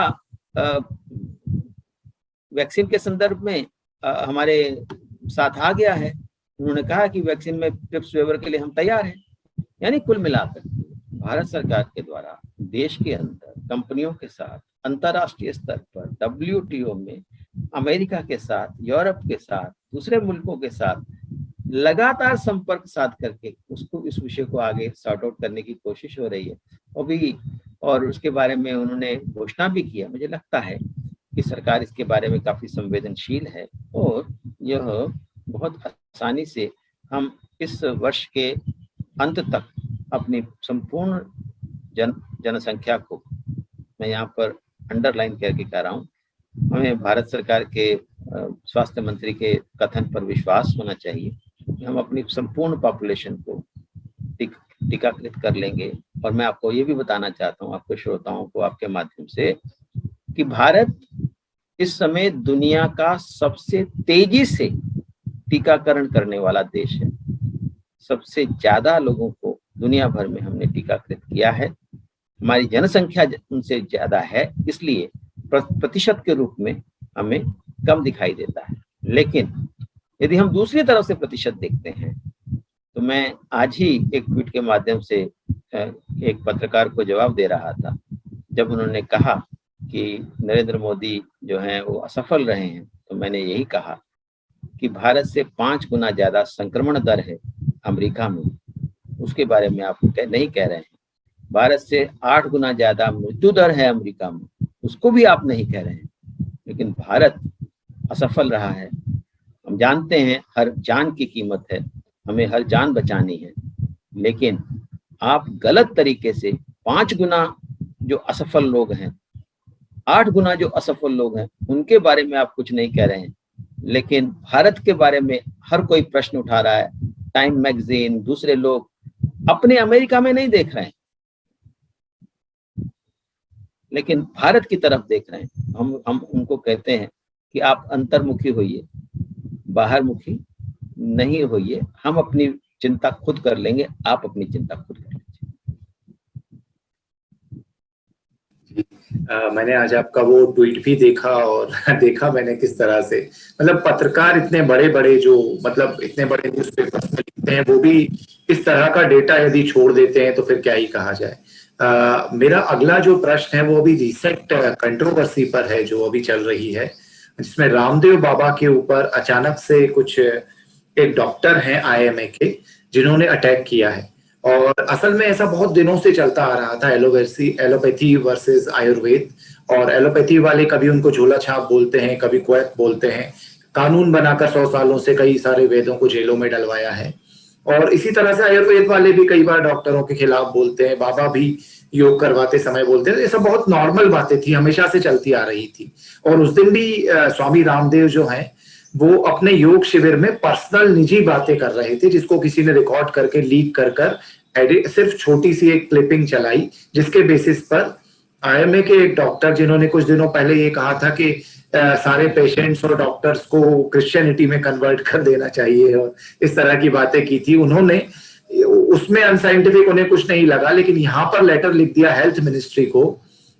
वैक्सीन के संदर्भ में हमारे साथ आ गया है। उन्होंने कहा कि वैक्सीन में ट्रिप्स वेवर के लिए हम तैयार हैं। यानी कुल मिलाकर भारत सरकार के द्वारा देश के अंदर कंपनियों के साथ अंतर्राष्ट्रीय स्तर पर WTO में अमेरिका के साथ, यूरोप के साथ, दूसरे मुल्कों के साथ लगातार संपर्क साध करके उसको, इस विषय को आगे सॉर्ट आउट करने की कोशिश हो रही है। और उसके बारे में उन्होंने घोषणा भी किया। मुझे लगता है कि सरकार इसके बारे में काफी संवेदनशील है और यह बहुत आसानी से हम इस वर्ष के अंत तक अपनी संपूर्ण जनसंख्या को, मैं यहाँ पर अंडरलाइन करके कह रहा हूँ, हमें भारत सरकार के स्वास्थ्य मंत्री के कथन पर विश्वास होना चाहिए कि हम अपनी संपूर्ण पॉपुलेशन को टीकाकृत कर लेंगे। और मैं आपको ये भी बताना चाहता हूँ, आपके श्रोताओं को आपके माध्यम से, कि भारत इस समय दुनिया का सबसे तेजी से टीकाकरण करने वाला देश है। सबसे ज्यादा लोगों को दुनिया भर में हमने टीकाकृत किया है। हमारी जनसंख्या उनसे ज्यादा है, इसलिए प्रतिशत के रूप में हमें कम दिखाई देता है। लेकिन यदि हम दूसरी तरफ से प्रतिशत देखते हैं, तो मैं आज ही एक ट्वीट के माध्यम से एक पत्रकार को जवाब दे रहा था, जब उन्होंने कहा कि नरेंद्र मोदी जो हैं वो असफल रहे हैं, तो मैंने यही कहा कि भारत से 5 गुना ज्यादा संक्रमण दर है अमेरिका में, उसके बारे में आप नहीं कह रहे हैं। भारत से 8 गुना ज्यादा मृत्यु दर है अमेरिका में, उसको भी आप नहीं कह रहे हैं। लेकिन भारत असफल रहा है। हम जानते हैं हर जान की कीमत है, हमें हर जान बचानी है, लेकिन आप गलत तरीके से 5 गुना जो असफल लोग हैं, 8 गुना जो असफल लोग हैं, उनके बारे में आप कुछ नहीं कह रहे हैं। लेकिन भारत के बारे में हर कोई प्रश्न उठा रहा है। टाइम मैगजीन, दूसरे लोग अपने अमेरिका में नहीं देख रहे हैं, लेकिन भारत की तरफ देख रहे हैं। हम उनको कहते हैं कि आप अंतर्मुखी होइए, बाहरमुखी नहीं होइए। हम अपनी चिंता खुद कर लेंगे, आप अपनी चिंता खुद कर लीजिए। मैंने आज आपका वो ट्वीट भी देखा और देखा मैंने किस तरह से, मतलब पत्रकार इतने बड़े बड़े जो, मतलब इतने बड़े न्यूज़पेपर्स में लिखते हैं, वो भी इस तरह का डेटा यदि छोड़ देते हैं तो फिर क्या ही कहा जाए। मेरा अगला जो प्रश्न है वो अभी रिसेंट कंट्रोवर्सी पर है जो अभी चल रही है, जिसमें रामदेव बाबा के ऊपर अचानक से कुछ एक डॉक्टर हैं IMA के, जिन्होंने अटैक किया है। और असल में ऐसा बहुत दिनों से चलता आ रहा था, एलोपैथी वर्सेस आयुर्वेद। और एलोपैथी वाले कभी उनको झोला छाप बोलते हैं, कभी क्वैक बोलते हैं। कानून बनाकर 100 सालों से कई सारे वेदों को जेलों में डलवाया है। और इसी तरह से आयुर्वेद वाले भी कई बार डॉक्टरों के खिलाफ बोलते हैं। बाबा भी योग करवाते समय बोलते थे, ये सब बहुत नॉर्मल बातें थी, हमेशा से चलती आ रही थी। और उस दिन भी स्वामी रामदेव जो हैं वो अपने योग शिविर में पर्सनल निजी बातें कर रहे थे, जिसको किसी ने रिकॉर्ड करके लीक कर कर एडिट, सिर्फ छोटी सी एक क्लिपिंग चलाई, जिसके बेसिस पर आईएमए के एक डॉक्टर, जिन्होंने कुछ दिनों पहले ये कहा था कि सारे पेशेंट्स और डॉक्टर्स को क्रिश्चियनिटी में कन्वर्ट कर देना चाहिए और इस तरह की बातें की थी उन्होंने, उसमें अनसाइंटिफिक उन्हें कुछ नहीं लगा, लेकिन यहाँ पर लेटर लिख दिया हेल्थ मिनिस्ट्री को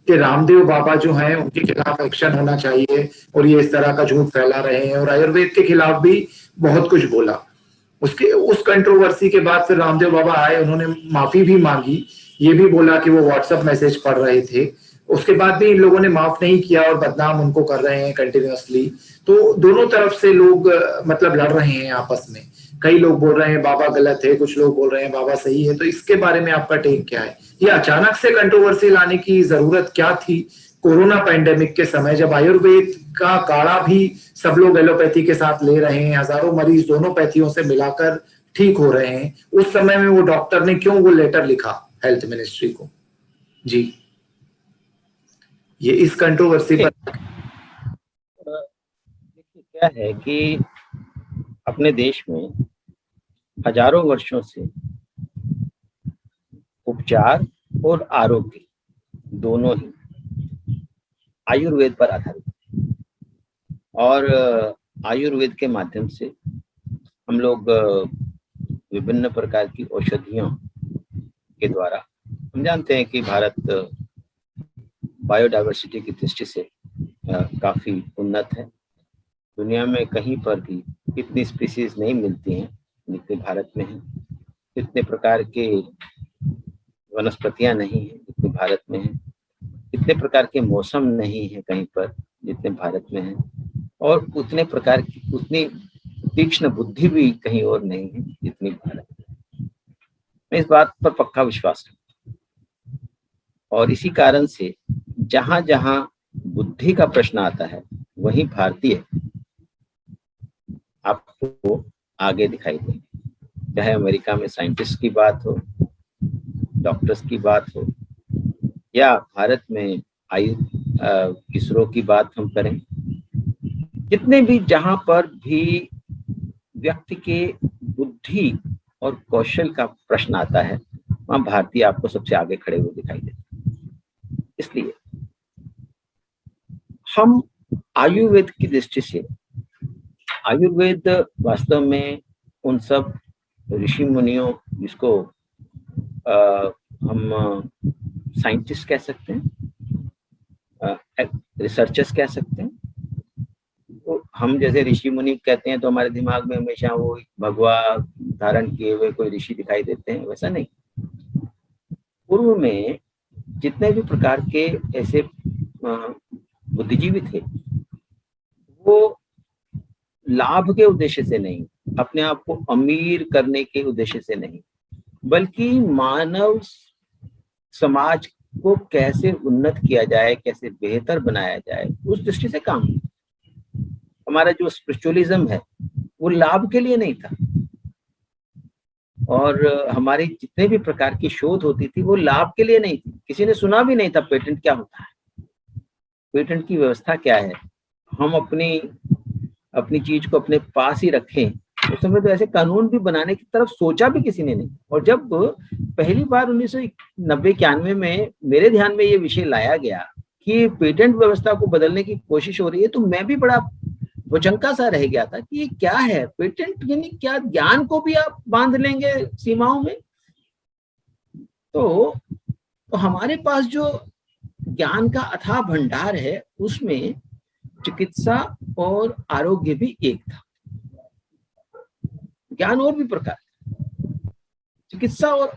कि रामदेव बाबा जो हैं उनके खिलाफ एक्शन होना चाहिए और ये इस तरह का झूठ फैला रहे हैं, और आयुर्वेद के खिलाफ भी बहुत कुछ बोला। उसके उस कंट्रोवर्सी के बाद फिर रामदेव बाबा आए, उन्होंने माफी भी मांगी, ये भी बोला कि वो व्हाट्सएप मैसेज पढ़ रहे थे। उसके बाद भी इन लोगों ने माफ नहीं किया और बदनाम उनको कर रहे हैं कंटिन्यूअसली। तो दोनों तरफ से लोग मतलब लड़ रहे हैं आपस में। कई लोग बोल रहे हैं बाबा गलत है, कुछ लोग बोल रहे हैं बाबा सही है। तो इसके बारे में आपका टेक क्या है? ये अचानक से कंट्रोवर्सी लाने की जरूरत क्या थी कोरोना पैंडेमिक के समय, जब आयुर्वेद का काढ़ा भी सब लोग एलोपैथी के साथ ले रहे हैं, हजारों मरीज दोनों पैथियों से मिलाकर ठीक हो रहे हैं, उस समय में वो डॉक्टर ने क्यों वो लेटर लिखा हेल्थ मिनिस्ट्री को? जी, ये इस कंट्रोवर्सी पर देखिए क्या है कि अपने देश में हजारों वर्षों से उपचार और आरोग्य दोनों ही आयुर्वेद पर आधारित है, और आयुर्वेद के माध्यम से हम लोग विभिन्न प्रकार की औषधियों के द्वारा, हम जानते हैं कि भारत बायोडायवर्सिटी की दृष्टि से काफी उन्नत है। दुनिया में कहीं पर भी इतनी स्पीसीज नहीं मिलती हैं जितनी भारत में है, इतने प्रकार के वनस्पतियां नहीं है जितनी भारत में है, इतने प्रकार के मौसम नहीं है कहीं पर जितने भारत में है, और उतने प्रकार की उतनी तीक्ष्ण बुद्धि भी कहीं और नहीं है जितनी भारत में। मैं इस बात पर पक्का विश्वास रखता हूँ, और इसी कारण से जहां जहां बुद्धि का प्रश्न आता है वहीं भारतीय आपको आगे दिखाई देंगे। चाहे अमेरिका में साइंटिस्ट की बात हो, डॉक्टर्स की बात हो, या भारत में इसरो की बात हम करें, जितने भी जहां पर भी व्यक्ति के बुद्धि और कौशल का प्रश्न आता है वहां भारतीय आपको सबसे आगे खड़े हुए दिखाई देते हैं। इसलिए हम आयुर्वेद की दृष्टि से, आयुर्वेद वास्तव में उन सब ऋषि मुनियों, जिसको हम साइंटिस्ट कह सकते हैं, रिसर्चर्स कह सकते हैं, तो हम जैसे ऋषि मुनि कहते हैं तो हमारे दिमाग में हमेशा वो भगवा धारण किए हुए कोई ऋषि दिखाई देते हैं, वैसा नहीं। पूर्व में जितने भी प्रकार के ऐसे बुद्धिजीवी थे वो लाभ के उद्देश्य से नहीं, अपने आप को अमीर करने के उद्देश्य से नहीं, बल्कि मानव समाज को कैसे उन्नत किया जाए, कैसे बेहतर बनाया जाए, उस दृष्टि से काम किया। हमारा जो स्पिरिचुअलिज्म है वो लाभ के लिए नहीं था, और हमारी जितने भी प्रकार की शोध होती थी वो लाभ के लिए नहीं थी। किसी ने सुना भी नहीं था पेटेंट क्या होता है, पेटेंट की व्यवस्था क्या है, हम अपनी चीज को अपने पास ही रखें। उस समय तो ऐसे कानून भी बनाने की तरफ सोचा भी किसी ने नहीं। और जब पहली बार 1990-91 में मेरे ध्यान में ये विषय लाया गया कि पेटेंट व्यवस्था को बदलने की कोशिश हो रही है, तो मैं भी बड़ा भुचंका सा रह गया था कि ये क्या है पेटेंट, यानी क्या ज्ञान को भी आप बांध लेंगे सीमाओं में? तो हमारे पास जो ज्ञान का अथाह भंडार है उसमें चिकित्सा और आरोग्य भी एक था। ज्ञान और भी प्रकार, चिकित्सा और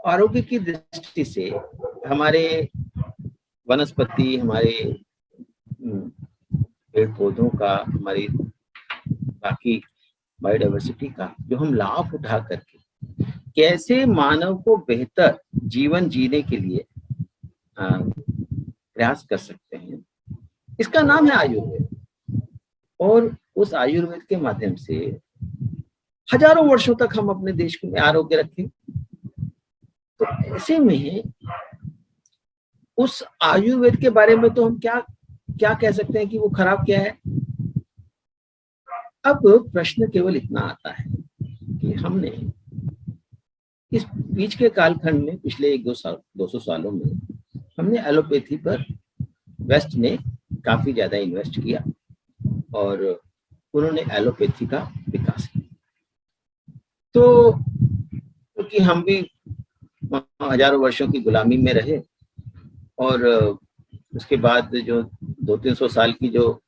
आरोग्य की दृष्टि से हमारे वनस्पति, हमारे पेड़ पौधों का, हमारी बाकी बायोडायवर्सिटी का जो हम लाभ उठा करके कैसे मानव को बेहतर जीवन जीने के लिए प्रयास कर सकते हैं, इसका नाम है आयुर्वेद। और उस आयुर्वेद के माध्यम से हजारों वर्षों तक हम अपने देश में आरोग्य रखें। तो ऐसे में उस आयुर्वेद के बारे में तो हम क्या क्या कह सकते हैं कि वो खराब क्या है। अब प्रश्न केवल इतना आता है कि हमने इस बीच के कालखंड में पिछले 200 सालों में हमने एलोपैथी पर वेस्ट ने काफी ज्यादा इन्वेस्ट किया और उन्होंने एलोपैथी का विकास किया। तो क्योंकि हम भी हजारों वर्षों की गुलामी में रहे और उसके बाद जो 200-300 साल की जो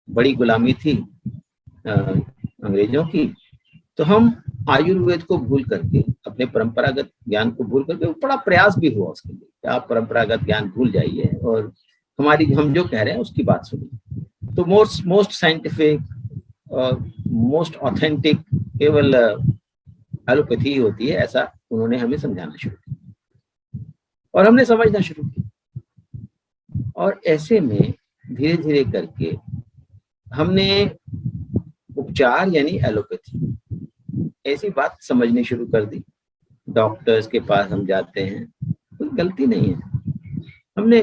बड़ी गुलामी थी अंग्रेजों की, तो हम आयुर्वेद को भूल करके, अपने परंपरागत ज्ञान को भूल करके, बड़ा प्रयास भी हुआ उसके लिए, आप परंपरागत ज्ञान भूल जाइए और हमारी हम जो कह रहे हैं उसकी बात सुनिए। तो मोस्ट साइंटिफिक मोस्ट ऑथेंटिक केवल एलोपैथी ही होती है, ऐसा उन्होंने हमें समझाना शुरू किया और हमने समझना शुरू किया। और ऐसे में धीरे धीरे करके हमने उपचार यानी एलोपैथी ऐसी बात समझनी शुरू कर दी। डॉक्टर्स के पास हम जाते हैं, कोई गलती नहीं है, हमने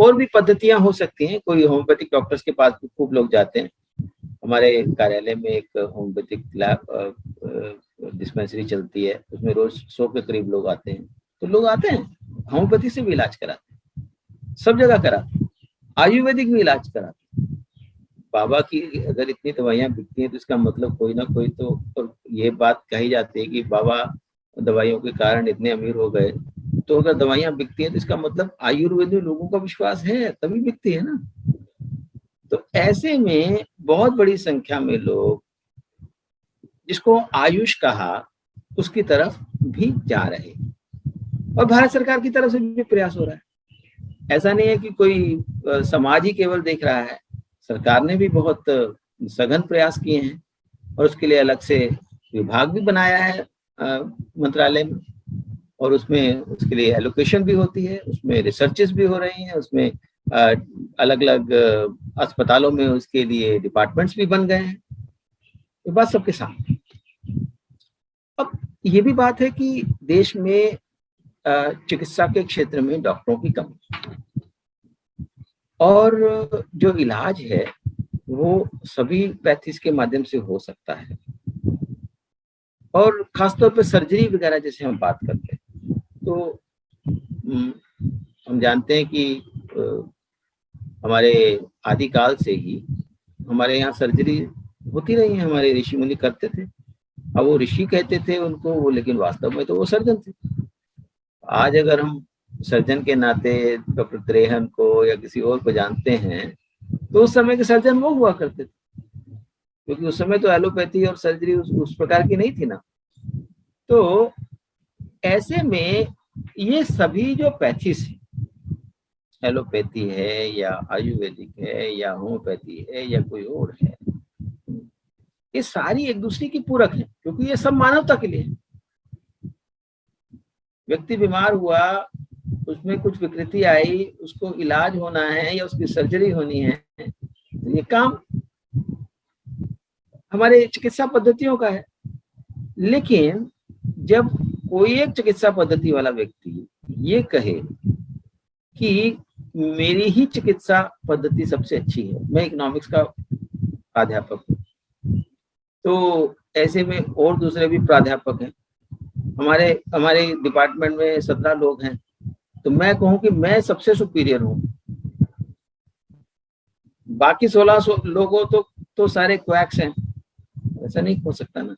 और भी पद्धतियां हो सकती हैं। कोई होम्योपैथिक डॉक्टर्स के पास भी खूब लोग जाते हैं। हमारे कार्यालय में एक होम्योपैथिक लैब डिस्पेंसरी चलती है, उसमें रोज 100 के करीब लोग आते हैं। तो लोग आते हैं, होम्योपैथी से भी इलाज कराते हैं, सब जगह कराते हैं, आयुर्वेदिक भी इलाज कराते हैं। बाबा की अगर इतनी दवाइयां बिकती हैं तो इसका मतलब कोई ना कोई तो, और ये बात कही जाती है कि बाबा दवाइयों के कारण इतने अमीर हो गए, तो अगर दवाइयां बिकती हैं तो इसका मतलब आयुर्वेद में लोगों का विश्वास है, तभी बिकती है ना। तो ऐसे में बहुत बड़ी संख्या में लोग जिसको आयुष कहा उसकी तरफ भी जा रहे, और भारत सरकार की तरफ से भी प्रयास हो रहा है। ऐसा नहीं है कि कोई समाज ही केवल देख रहा है, सरकार ने भी बहुत सघन प्रयास किए हैं और उसके लिए अलग से विभाग भी बनाया है मंत्रालय में, और उसमें उसके लिए एलोकेशन भी होती है, उसमें रिसर्चेस भी हो रही हैं, उसमें अलग अलग अस्पतालों में उसके लिए डिपार्टमेंट्स भी बन गए हैं। ये बात सबके सामने। अब ये भी बात है कि देश में चिकित्सा के क्षेत्र में डॉक्टरों की कमी, और जो इलाज है वो सभी पैथीज के माध्यम से हो सकता है, और खासतौर पर सर्जरी वगैरह जैसे हम बात करते हैं तो हम जानते हैं कि हमारे आदिकाल से ही हमारे यहाँ सर्जरी होती रही है, हमारे ऋषि मुनि करते थे। अब वो ऋषि कहते थे उनको वो, लेकिन वास्तव में तो वो सर्जन थे। आज अगर हम सर्जन के नाते डॉक्टर त्रेहन को या किसी और को जानते हैं तो उस समय के सर्जन वो हुआ करते थे, क्योंकि उस समय तो एलोपैथी और सर्जरी उस प्रकार की नहीं थी ना। तो ऐसे में ये सभी जो पैथीज है, एलोपैथी है या आयुर्वेदिक है या होम्योपैथी है या कोई और है, ये सारी एक दूसरे की पूरक है, क्योंकि ये सब मानवता के लिए है। व्यक्ति बीमार हुआ, उसमें कुछ विकृति आई, उसको इलाज होना है या उसकी सर्जरी होनी है, तो ये काम हमारे चिकित्सा पद्धतियों का है। लेकिन जब कोई एक चिकित्सा पद्धति वाला व्यक्ति ये कहे कि मेरी ही चिकित्सा पद्धति सबसे अच्छी है, मैं इकोनॉमिक्स का प्राध्यापक हूँ, तो ऐसे में और दूसरे भी प्राध्यापक हैं, हमारे डिपार्टमेंट में 17 लोग हैं, तो मैं कहूँ कि मैं सबसे सुपीरियर हूँ, बाकी 16 लोगों तो सारे क्वैक्स हैं, ऐसा नहीं हो सकता ना।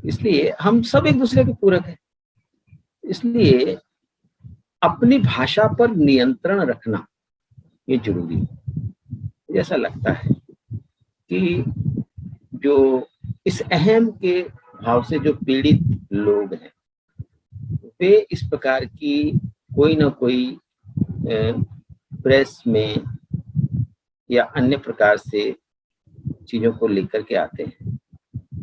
इसलिए हम सब एक दूसरे के पूरक हैं। इसलिए अपनी भाषा पर नियंत्रण रखना ये जरूरी है। ऐसा लगता है कि जो इस अहम के भाव से जो पीड़ित लोग हैं वे इस प्रकार की कोई ना कोई प्रेस में या अन्य प्रकार से चीजों को लेकर के आते हैं,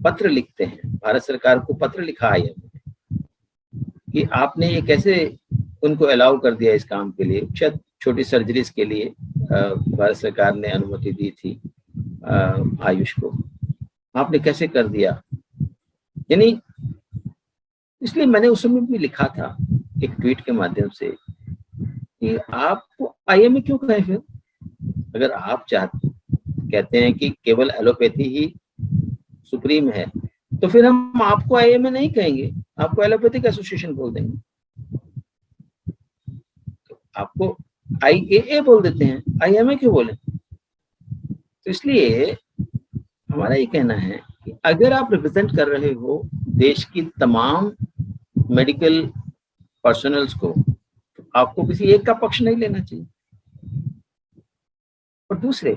पत्र लिखते हैं। भारत सरकार को पत्र लिखा है कि आपने ये कैसे उनको अलाउ कर दिया इस काम के लिए। शायद छोटी सर्जरीज के लिए भारत सरकार ने अनुमति दी थी आयुष को, आपने कैसे कर दिया। यानी इसलिए मैंने उस समय भी लिखा था एक ट्वीट के माध्यम से कि आपको आईएमए क्यों कहें फिर? अगर आप कहते हैं कि केवल एलोपैथी ही सुप्रीम है, तो फिर हम आपको आईएमए नहीं कहेंगे, आपको एलोपैथिक एसोसिएशन बोल देंगे, आपको आईएए बोल देते हैं, आईएमए क्यों बोले? तो इसलिए हमारा ये कहना है कि अगर आप रिप्रेजेंट कर रहे हो देश की तमाम मेडिकल पर्सनल्स को, तो आपको किसी एक का पक्ष नहीं लेना चाहिए। और दूसरे,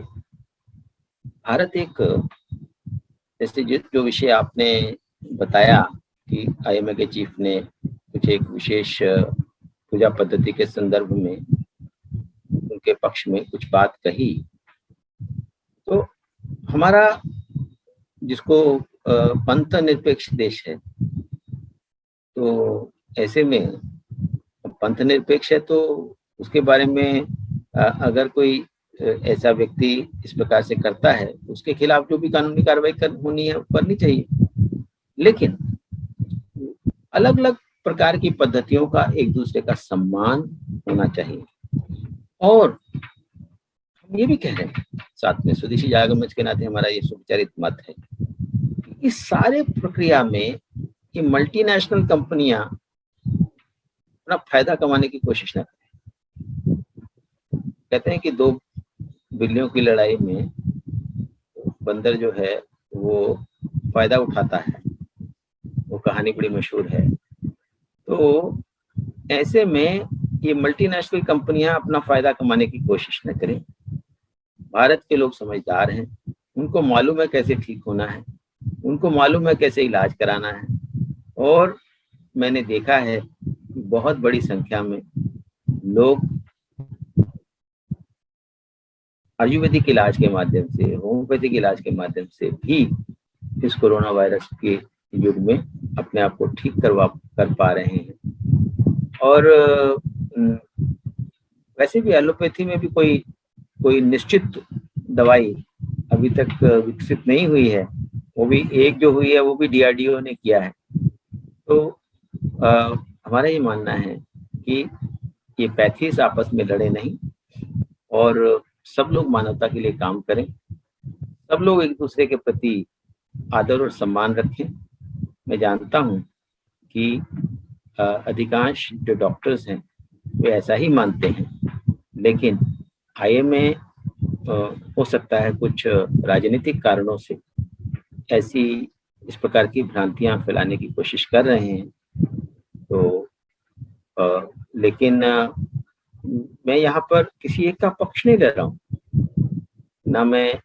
भारत एक, जैसे जो विषय आपने बताया कि आईएमए के चीफ ने कुछ एक विशेष पूजा पद्धति के संदर्भ में उनके पक्ष में कुछ बात कही, तो हमारा जिसको पंथ निरपेक्ष देश है, तो ऐसे में पंथ निरपेक्ष है तो उसके बारे में अगर कोई ऐसा व्यक्ति इस प्रकार से करता है, उसके खिलाफ जो भी कानूनी कार्रवाई होनी है करनी चाहिए। लेकिन अलग अलग प्रकार की पद्धतियों का एक दूसरे का सम्मान होना चाहिए। और हम ये भी कह रहे हैं साथ में, स्वदेशी जागरण मंच के नाते हमारा ये सुविचारित मत है कि इस सारे प्रक्रिया में ये मल्टीनेशनल कंपनियां अपना फायदा कमाने की कोशिश न करें। कहते हैं कि दो बिल्लियों की लड़ाई में बंदर जो है वो फायदा उठाता है, वो कहानी बड़ी मशहूर है। तो ऐसे में ये मल्टीनेशनल कंपनियां अपना फायदा कमाने की कोशिश न करें। भारत के लोग समझदार हैं, उनको मालूम है कैसे ठीक होना है, उनको मालूम है कैसे इलाज कराना है। और मैंने देखा है कि बहुत बड़ी संख्या में लोग आयुर्वेदिक इलाज के माध्यम से, होम्योपैथिक इलाज के माध्यम से भी इस कोरोना वायरस के युग में अपने आप को ठीक कर पा रहे हैं। और वैसे भी एलोपैथी में भी कोई निश्चित दवाई अभी तक विकसित नहीं हुई है, वो भी एक जो हुई है वो भी डीआरडीओ ने किया है। तो हमारा ये मानना है कि ये पैथीज आपस में लड़े नहीं और सब लोग मानवता के लिए काम करें, सब लोग एक दूसरे के प्रति आदर और सम्मान रखें। मैं जानता हूँ कि अधिकांश जो डॉक्टर्स हैं वे ऐसा ही मानते हैं, लेकिन आईएमए हो सकता है कुछ राजनीतिक कारणों से ऐसी इस प्रकार की भ्रांतियां फैलाने की कोशिश कर रहे हैं। तो लेकिन मैं यहाँ पर किसी एक का पक्ष नहीं ले रहा हूँ, ना मैं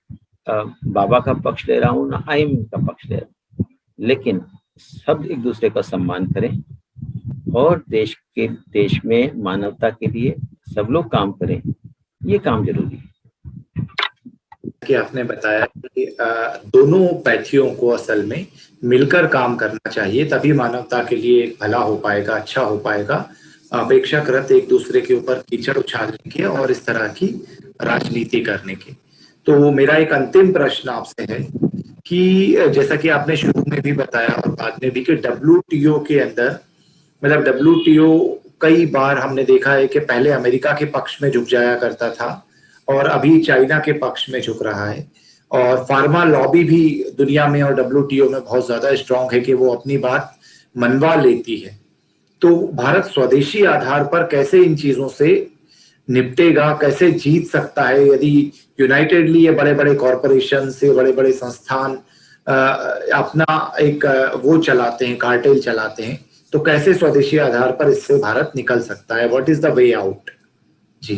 बाबा का पक्ष ले रहा हूँ, ना आईएमए का पक्ष ले रहा हूँ, लेकिन सब एक दूसरे का सम्मान करें और देश में मानवता के लिए सब लोग काम करें, ये काम जरूरी है। कि आपने बताया कि दोनों पैथियों को असल में मिलकर काम करना चाहिए, तभी मानवता के लिए भला हो पाएगा, अच्छा हो पाएगा, अपेक्षाकृत एक दूसरे के ऊपर कीचड़ उछालने के और इस तरह की राजनीति करने के। तो मेरा एक अंतिम प्रश्न आपसे है कि जैसा कि आपने शुरू में भी बताया और बाद में भी कि डब्ल्यूटीओ के अंदर, मतलब डब्ल्यूटीओ कई बार हमने देखा है कि पहले अमेरिका के पक्ष में झुक जाया करता था और अभी चाइना के पक्ष में झुक रहा है। और फार्मा लॉबी भी दुनिया में और डब्ल्यूटीओ में बहुत ज्यादा स्ट्रांग है कि वो अपनी बात मनवा लेती है। तो भारत स्वदेशी आधार पर कैसे इन चीजों से निपटेगा, कैसे जीत सकता है? यदि यूनाइटेडली ये बड़े बड़े कॉरपोरेशन से, बड़े बड़े संस्थान अपना एक वो चलाते हैं, कार्टेल चलाते हैं, तो कैसे स्वदेशी आधार पर इससे भारत निकल सकता है? What is the way out? जी,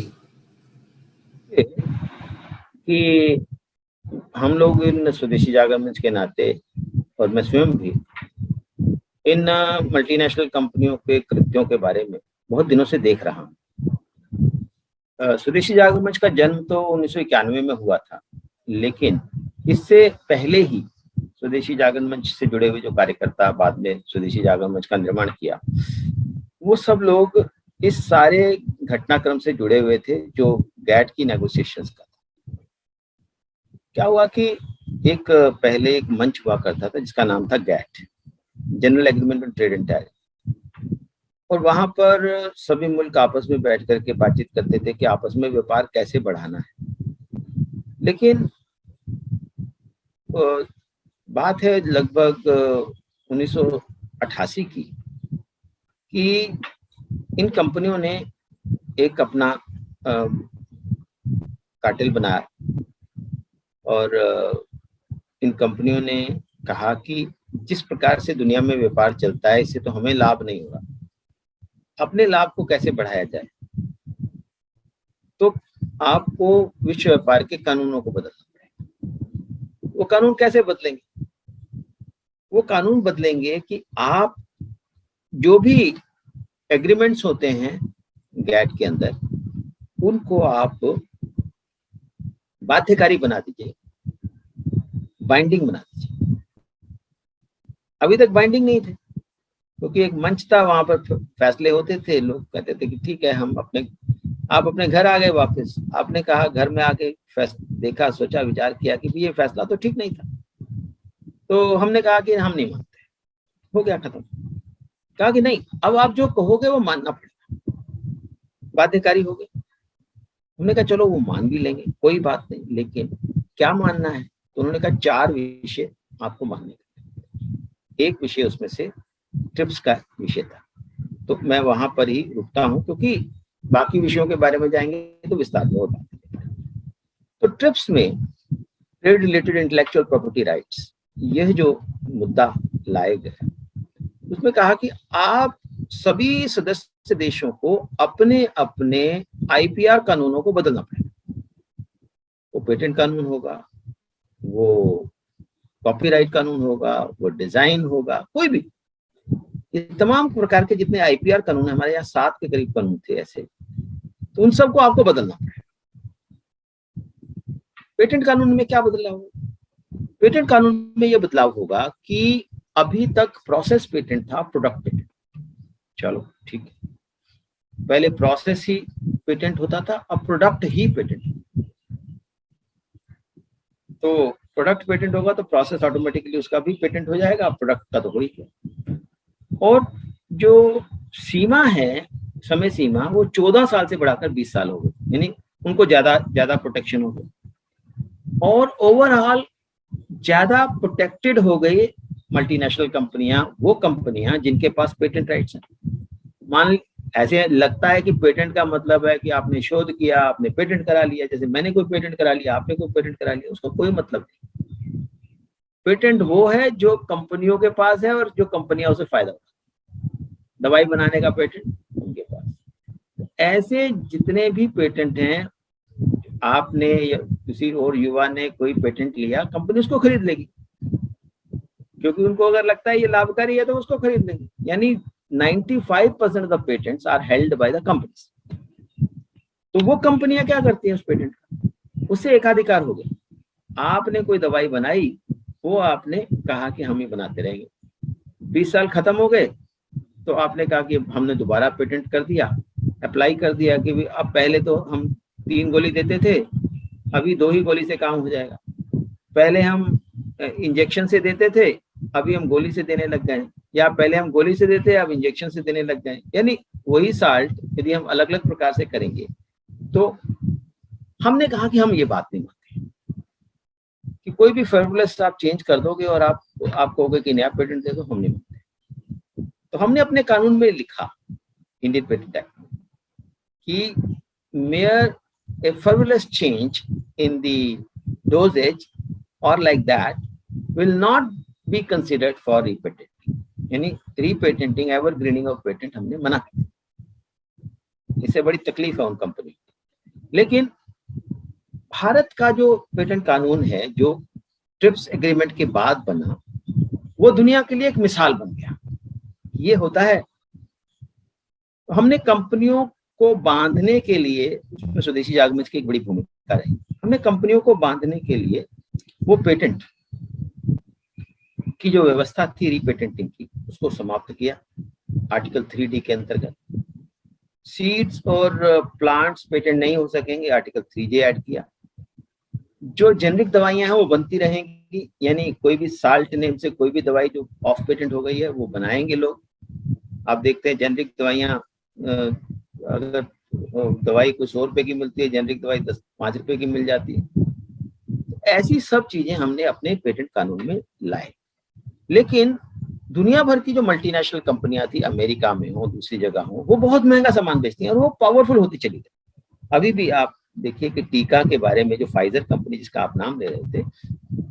कि हम लोग इन स्वदेशी जागरण मंच के नाते और मैं स्वयं भी इन मल्टीनेशनल कंपनियों के कृत्यों के बारे में बहुत दिनों से देख रहा हूँ। स्वदेशी जागरण मंच का जन्म तो 1991 में हुआ था, लेकिन इससे पहले ही स्वदेशी जागरण मंच से जुड़े हुए जो कार्यकर्ता बाद में स्वदेशी जागरण मंच का निर्माण किया, वो सब लोग इस सारे घटनाक्रम से जुड़े हुए थे जो गैट की नेगोशिएशंस का था। क्या हुआ कि पहले एक मंच हुआ करता था जिसका नाम था GATT, general agreement on trade and tariff, और वहां पर सभी मुल्क आपस में बैठ करके बातचीत करते थे कि आपस में व्यापार कैसे बढ़ाना है। लेकिन बात है लगभग 1988 की, कि इन कंपनियों ने एक अपना कार्टेल बनाया और इन कंपनियों ने कहा कि जिस प्रकार से दुनिया में व्यापार चलता है इससे तो हमें लाभ नहीं होगा, अपने लाभ को कैसे बढ़ाया जाए। तो आपको विश्व व्यापार के कानूनों को बदलना पड़ेगा। वो कानून कैसे बदलेंगे? वो कानून बदलेंगे कि आप जो भी एग्रीमेंट्स होते हैं गैट के अंदर, उनको आप बाध्यकारी बना दीजिए, बाइंडिंग बना दीजिए। अभी तक बाइंडिंग नहीं थे, क्योंकि एक मंच था, वहां पर फैसले होते थे, लोग कहते थे कि ठीक है, आप अपने घर आ गए वापस, आपने कहा घर में आके देखा, सोचा, विचार किया कि ये फैसला तो ठीक नहीं था, तो हमने कहा कि हम नहीं मानते, हो गया खत्म। कहा कि नहीं, अब आप जो कहोगे वो मानना पड़ेगा, बाध्यकारी हो गए। हमने कहा चलो वो मान भी लेंगे, कोई बात नहीं, लेकिन क्या मानना है? तो उन्होंने कहा 4 विषय आपको मानने का। एक विषय उसमें से ट्रिप्स का विषय था। तो मैं वहां पर ही रुकता हूं, क्योंकि बाकी विषयों के बारे में जाएंगे तो विस्तार में और बात करेंगे। तो ट्रिप्स में trade related intellectual property rights, यह जो मुद्दा लाए गए, उसमें कहा कि आप सभी सदस्य देशों को अपने अपने आईपीआर कानूनों को बदलना पड़ेगा। वो पेटेंट कानून होगा, वो कॉपीराइट कानून होगा, वो डिजाइन होगा, कोई भी, ये तमाम प्रकार के जितने आईपीआर कानून है, हमारे यहाँ 7 के करीब कानून थे ऐसे, तो उन सबको आपको बदलना पड़ेगा। पेटेंट कानून में क्या बदलाव होगा? पेटेंट कानून में यह बदलाव होगा कि अभी तक प्रोसेस पेटेंट था, प्रोडक्ट पेटेंट। चलो ठीक है, पहले प्रोसेस ही पेटेंट होता था, अब प्रोडक्ट ही पेटेंट। तो प्रोडक्ट पेटेंट होगा तो प्रोसेस ऑटोमेटिकली उसका भी पेटेंट हो जाएगा, प्रोडक्ट का तो हो ही गया। और जो सीमा है, समय सीमा, वो 14 साल से बढ़ाकर 20 साल हो गई, यानी उनको ज्यादा प्रोटेक्शन हो गई। और ओवरऑल ज्यादा प्रोटेक्टेड हो गई मल्टीनेशनल कंपनियां, वो कंपनियां जिनके पास पेटेंट राइट्स हैं। मान ऐसे लगता है कि पेटेंट का मतलब है कि आपने शोध किया, आपने पेटेंट करा लिया, जैसे मैंने कोई पेटेंट करा लिया, आपने कोई पेटेंट करा लिया, उसका कोई मतलब नहीं। पेटेंट वो है जो कंपनियों के पास है और जो कंपनियां उसे फायदा उठाती हैं। दवाई बनाने का पेटेंट उनके पास। ऐसे जितने भी पेटेंट हैं, आपने या किसी और युवा ने कोई पेटेंट लिया, कंपनी उसको खरीद लेगी, क्योंकि उनको अगर लगता है ये लाभकारी है तो उसको खरीद लेंगे। यानी 95% of the patents are held by the companies. तो वो कंपनियां क्या करती हैं उस पेटेंट का? उससे एकाधिकार हो गया। आपने कोई दवाई बनाई, वो आपने कहा कि हम ही बनाते रहेंगे, 20 साल खत्म हो गए, तो आपने कहा कि हमने दोबारा पेटेंट कर दिया, अप्लाई कर दिया कि अब पहले तो हम 3 गोली देते थे, अभी 2 ही गोली से काम हो जाएगा। पहले हम इंजेक्शन से देते थे, अभी हम गोली से देने लग गए, या पहले हम गोली से देते, अब इंजेक्शन से देने लग गए। यानी वही साल्ट यदि हम अलग अलग प्रकार से करेंगे, तो हमने कहा कि हम ये बात नहीं मानते कि कोई भी फॉर्मूला आप चेंज कर दोगे और आप कहोगे कि नया पेटेंट दे दो, हम नहीं मानते। तो हमने अपने कानून में लिखा, इंडियन पेटेंट एक्ट में, कि mere a frivolous change in the dosage or like that will not be considered for repatenting. यानी repatenting, evergreening of patent हमने मना कर दिया। इससे बड़ी तकलीफ है उन कंपनी। लेकिन भारत का जो पेटेंट कानून है, जो ट्रिप्स एग्रीमेंट के बाद बना, वो दुनिया के लिए एक मिसाल बन गया। ये होता है, हमने कंपनियों को बांधने के लिए, उसमें स्वदेशी जागरण की एक बड़ी भूमिका रही। हमने कंपनियों को बांधने के लिए वो पेटेंट की जो व्यवस्था थी रीपेटेंटिंग की, उसको समाप्त किया आर्टिकल 3D के अंतर्गत। सीड्स और प्लांट्स पेटेंट नहीं हो सकेंगे, आर्टिकल 3J ऐड किया। जो जेनरिक दवाइयां हैं वो बनती रहेंगी, यानी कोई भी साल्ट नेम से कोई भी दवाई जो ऑफ पेटेंट हो गई है वो बनाएंगे लोग, आप देखते हैं जेनरिक दवाइयाँ, अगर दवाई कुछ 100 रुपए की मिलती है, जेनरिक दवाई 5 रुपए की मिल जाती है। ऐसी सब चीजें हमने अपने पेटेंट कानून में लाए। लेकिन दुनिया भर की जो मल्टीनेशनल कंपनियां थी, अमेरिका में हो, दूसरी जगह हो, वो बहुत महंगा सामान बेचती हैं और वो पावरफुल होती चली गई। अभी भी आप देखिए कि टीका के बारे में जो फाइजर कंपनी जिसका आप नाम ले रहे थे,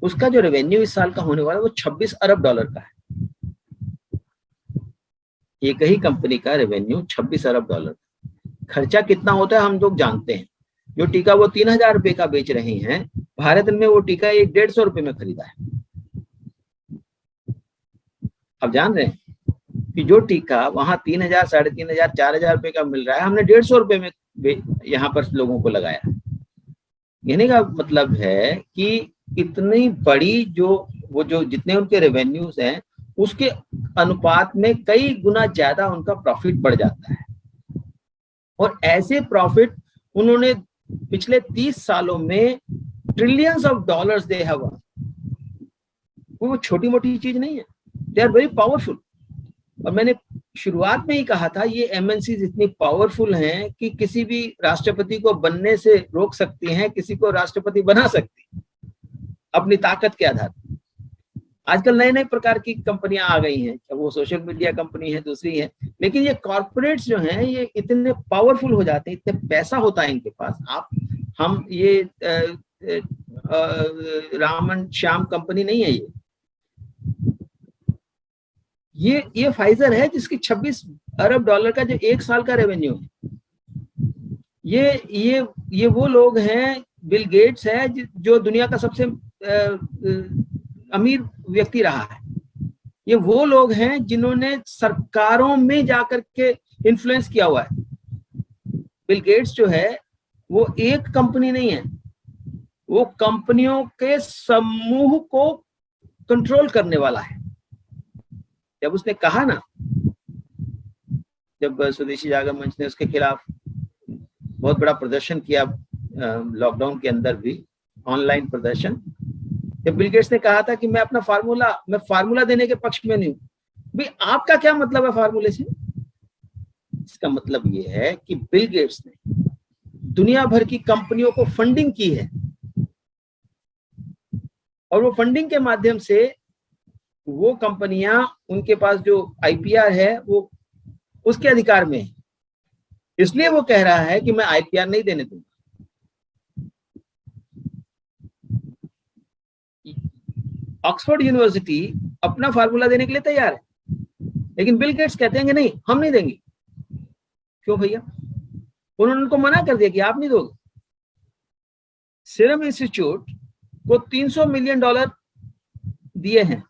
उसका जो रेवेन्यू इस साल का होने वाला है वो $26 अरब का है। एक ही कंपनी का रेवेन्यू $26 अरब। खर्चा कितना होता है हम लोग जानते हैं। जो टीका वो 3,000 रुपए का बेच रहे हैं, भारत में वो टीका 150 रुपए में खरीदा है। अब जान रहे हैं कि जो टीका वहां 3,000, 3,500, 4,000 रुपए का मिल रहा है, हमने 150 रुपए में यहाँ पर लोगों को लगाया। कहने का मतलब है कि इतनी बड़ी जो जितने उनके रेवेन्यूज हैं, उसके अनुपात में कई गुना ज्यादा उनका प्रॉफिट बढ़ जाता है। और ऐसे प्रॉफिट उन्होंने पिछले 30 सालों में trillions of dollars they have. वो छोटी मोटी चीज नहीं है, दे आर वेरी पावरफुल। और मैंने शुरुआत में ही कहा था, ये एमएनसीज इतनी पावरफुल हैं कि किसी भी राष्ट्रपति को बनने से रोक सकती हैं, किसी को राष्ट्रपति बना सकती हैं अपनी ताकत के आधार पर। आजकल नए नए प्रकार की कंपनियां आ गई हैं, वो सोशल मीडिया कंपनी है, दूसरी है, लेकिन ये कॉर्पोरेट्स जो हैं ये इतने पावरफुल हो जाते हैं, इतने पैसा होता है इनके पास। हम ये रामन श्याम कंपनी नहीं है, ये फाइजर है जिसकी $26 अरब का जो एक साल का रेवेन्यू है। ये वो लोग हैं, बिल गेट्स है जो दुनिया का सबसे अमीर व्यक्ति रहा है। ये वो लोग हैं जिन्होंने सरकारों में जाकर के इन्फ्लुएंस किया हुआ है। बिल गेट्स जो है वो एक कंपनी नहीं है, वो कंपनियों के समूह को कंट्रोल करने वाला है। जब उसने कहा ना, जब स्वदेशी जागरण मंच ने उसके खिलाफ बहुत बड़ा प्रदर्शन किया, लॉकडाउन के अंदर भी ऑनलाइन प्रदर्शन, जब बिल गेट्स ने कहा था कि मैं फार्मूला देने के पक्ष में नहीं हूं, भाई आपका क्या मतलब है फार्मूले से? इसका मतलब ये है कि बिल गेट्स ने दुनिया भर की कंपनियों को फंडिंग की है और वो फंडिंग के माध्यम से वो कंपनियां, उनके पास जो आईपीआर है वो उसके अधिकार में है। इसलिए वो कह रहा है कि मैं आईपीआर नहीं देने दूंगा। ऑक्सफोर्ड यूनिवर्सिटी अपना फार्मूला देने के लिए तैयार है, लेकिन बिल गेट्स कहते हैं कि नहीं, हम नहीं देंगे। क्यों भैया? उन्होंने उनको मना कर दिया कि आप नहीं दोगे। सीरम इंस्टीट्यूट को $300 मिलियन दिए हैं,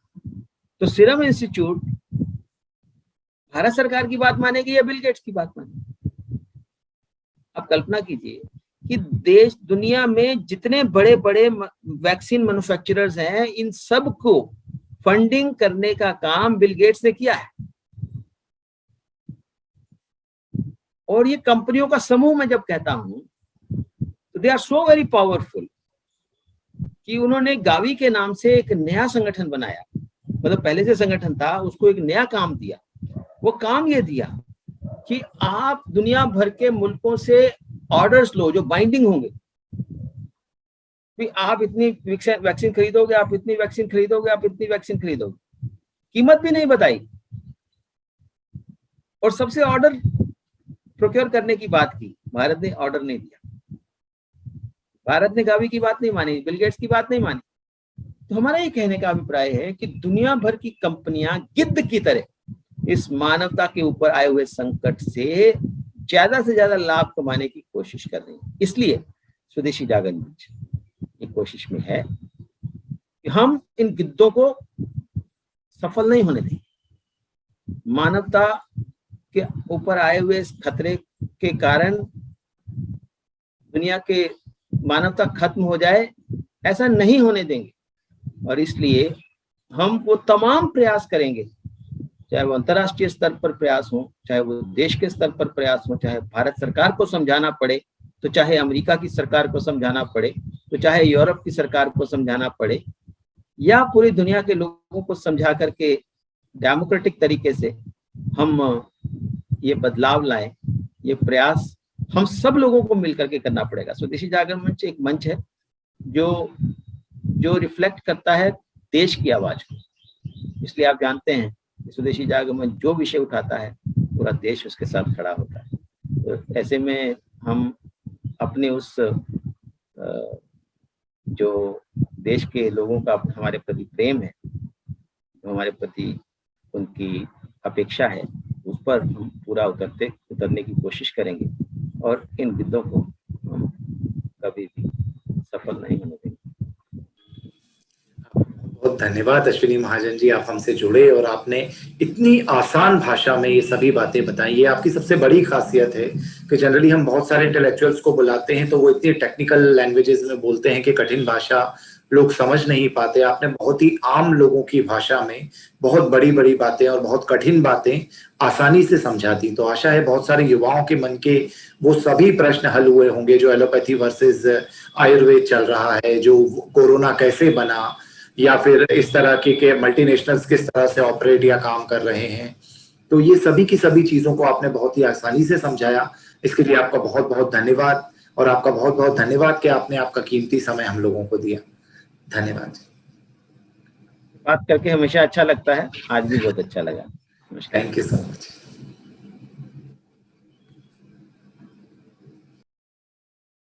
तो सीरम इंस्टीट्यूट भारत सरकार की बात मानेगी या बिल गेट्स की बात मानेगी? आप कल्पना कीजिए कि दुनिया में जितने बड़े बड़े वैक्सीन मैन्युफैक्चरर्स हैं, इन सब को फंडिंग करने का काम बिल गेट्स ने किया है। और ये कंपनियों का समूह मैं जब कहता हूं तो they are so very powerful कि उन्होंने गावी के नाम से एक नया संगठन बनाया। मतलब पहले से संगठन था, उसको एक नया काम दिया। वो काम ये दिया कि आप दुनिया भर के मुल्कों से ऑर्डर्स लो जो बाइंडिंग होंगे, आप इतनी वैक्सीन खरीदोगे, आप इतनी वैक्सीन खरीदोगे, आप इतनी वैक्सीन खरीदोगे। कीमत भी नहीं बताई और सबसे ऑर्डर प्रोक्योर करने की बात की। भारत ने ऑर्डर नहीं दिया, भारत ने गावी की बात नहीं मानी, बिल गेट्स की बात नहीं मानी। तो हमारा ये कहने का अभिप्राय है कि दुनिया भर की कंपनियां गिद्ध की तरह इस मानवता के ऊपर आए हुए संकट से ज्यादा लाभ कमाने की कोशिश कर रही है। इसलिए स्वदेशी जागरण मंच एक कोशिश में है कि हम इन गिद्धों को सफल नहीं होने दें। मानवता के ऊपर आए हुए इस खतरे के कारण दुनिया के मानवता खत्म हो जाए, ऐसा नहीं होने देंगे। और इसलिए हम वो तमाम प्रयास करेंगे, चाहे वो अंतर्राष्ट्रीय स्तर पर प्रयास हो, चाहे वो देश के स्तर पर प्रयास हो, चाहे भारत सरकार को समझाना पड़े, तो चाहे अमेरिका की सरकार को समझाना पड़े, तो चाहे यूरोप की सरकार को समझाना पड़े, या पूरी दुनिया के लोगों को समझा करके डेमोक्रेटिक तरीके से हम ये बदलाव लाएं, ये प्रयास हम सब लोगों को मिलकर के करना पड़ेगा। स्वदेशी जागरण मंच एक मंच है जो रिफ्लेक्ट करता है देश की आवाज को। इसलिए आप जानते हैं स्वदेशी जागरण मंच जो विषय उठाता है पूरा देश उसके साथ खड़ा होता है। तो ऐसे में हम अपने उस जो देश के लोगों का हमारे प्रति प्रेम है, हमारे प्रति उनकी अपेक्षा है, उस पर हम पूरा उतरने की कोशिश करेंगे और इन मुद्दों को हम कभी भी सफल नहीं होने देंगे। बहुत धन्यवाद अश्विनी महाजन जी, आप हमसे जुड़े और आपने इतनी आसान भाषा में ये सभी बातें बताई। ये आपकी सबसे बड़ी खासियत है कि जनरली हम बहुत सारे इंटेलेक्चुअल्स को बुलाते हैं तो वो इतनी टेक्निकल लैंग्वेजेस में बोलते हैं कि कठिन भाषा लोग समझ नहीं पाते। आपने बहुत ही आम लोगों की भाषा में बहुत बड़ी बड़ी बातें और बहुत कठिन बातें आसानी से समझा दी। तो आशा है बहुत सारे युवाओं के मन के वो सभी प्रश्न हल हुए होंगे, जो एलोपैथी वर्सेस आयुर्वेद चल रहा है, जो कोरोना कैसे बना, या फिर इस तरह के मल्टीनेशनल्स किस तरह से ऑपरेट या काम कर रहे हैं। तो ये सभी की सभी चीजों को आपने बहुत ही आसानी से समझाया। इसके लिए आपका बहुत बहुत धन्यवाद, और आपका बहुत बहुत धन्यवाद कि आपने आपका कीमती समय हम लोगों को दिया। धन्यवाद। बात करके हमेशा अच्छा लगता है, आज भी बहुत अच्छा लगा। नमस्कार। Thank you so much.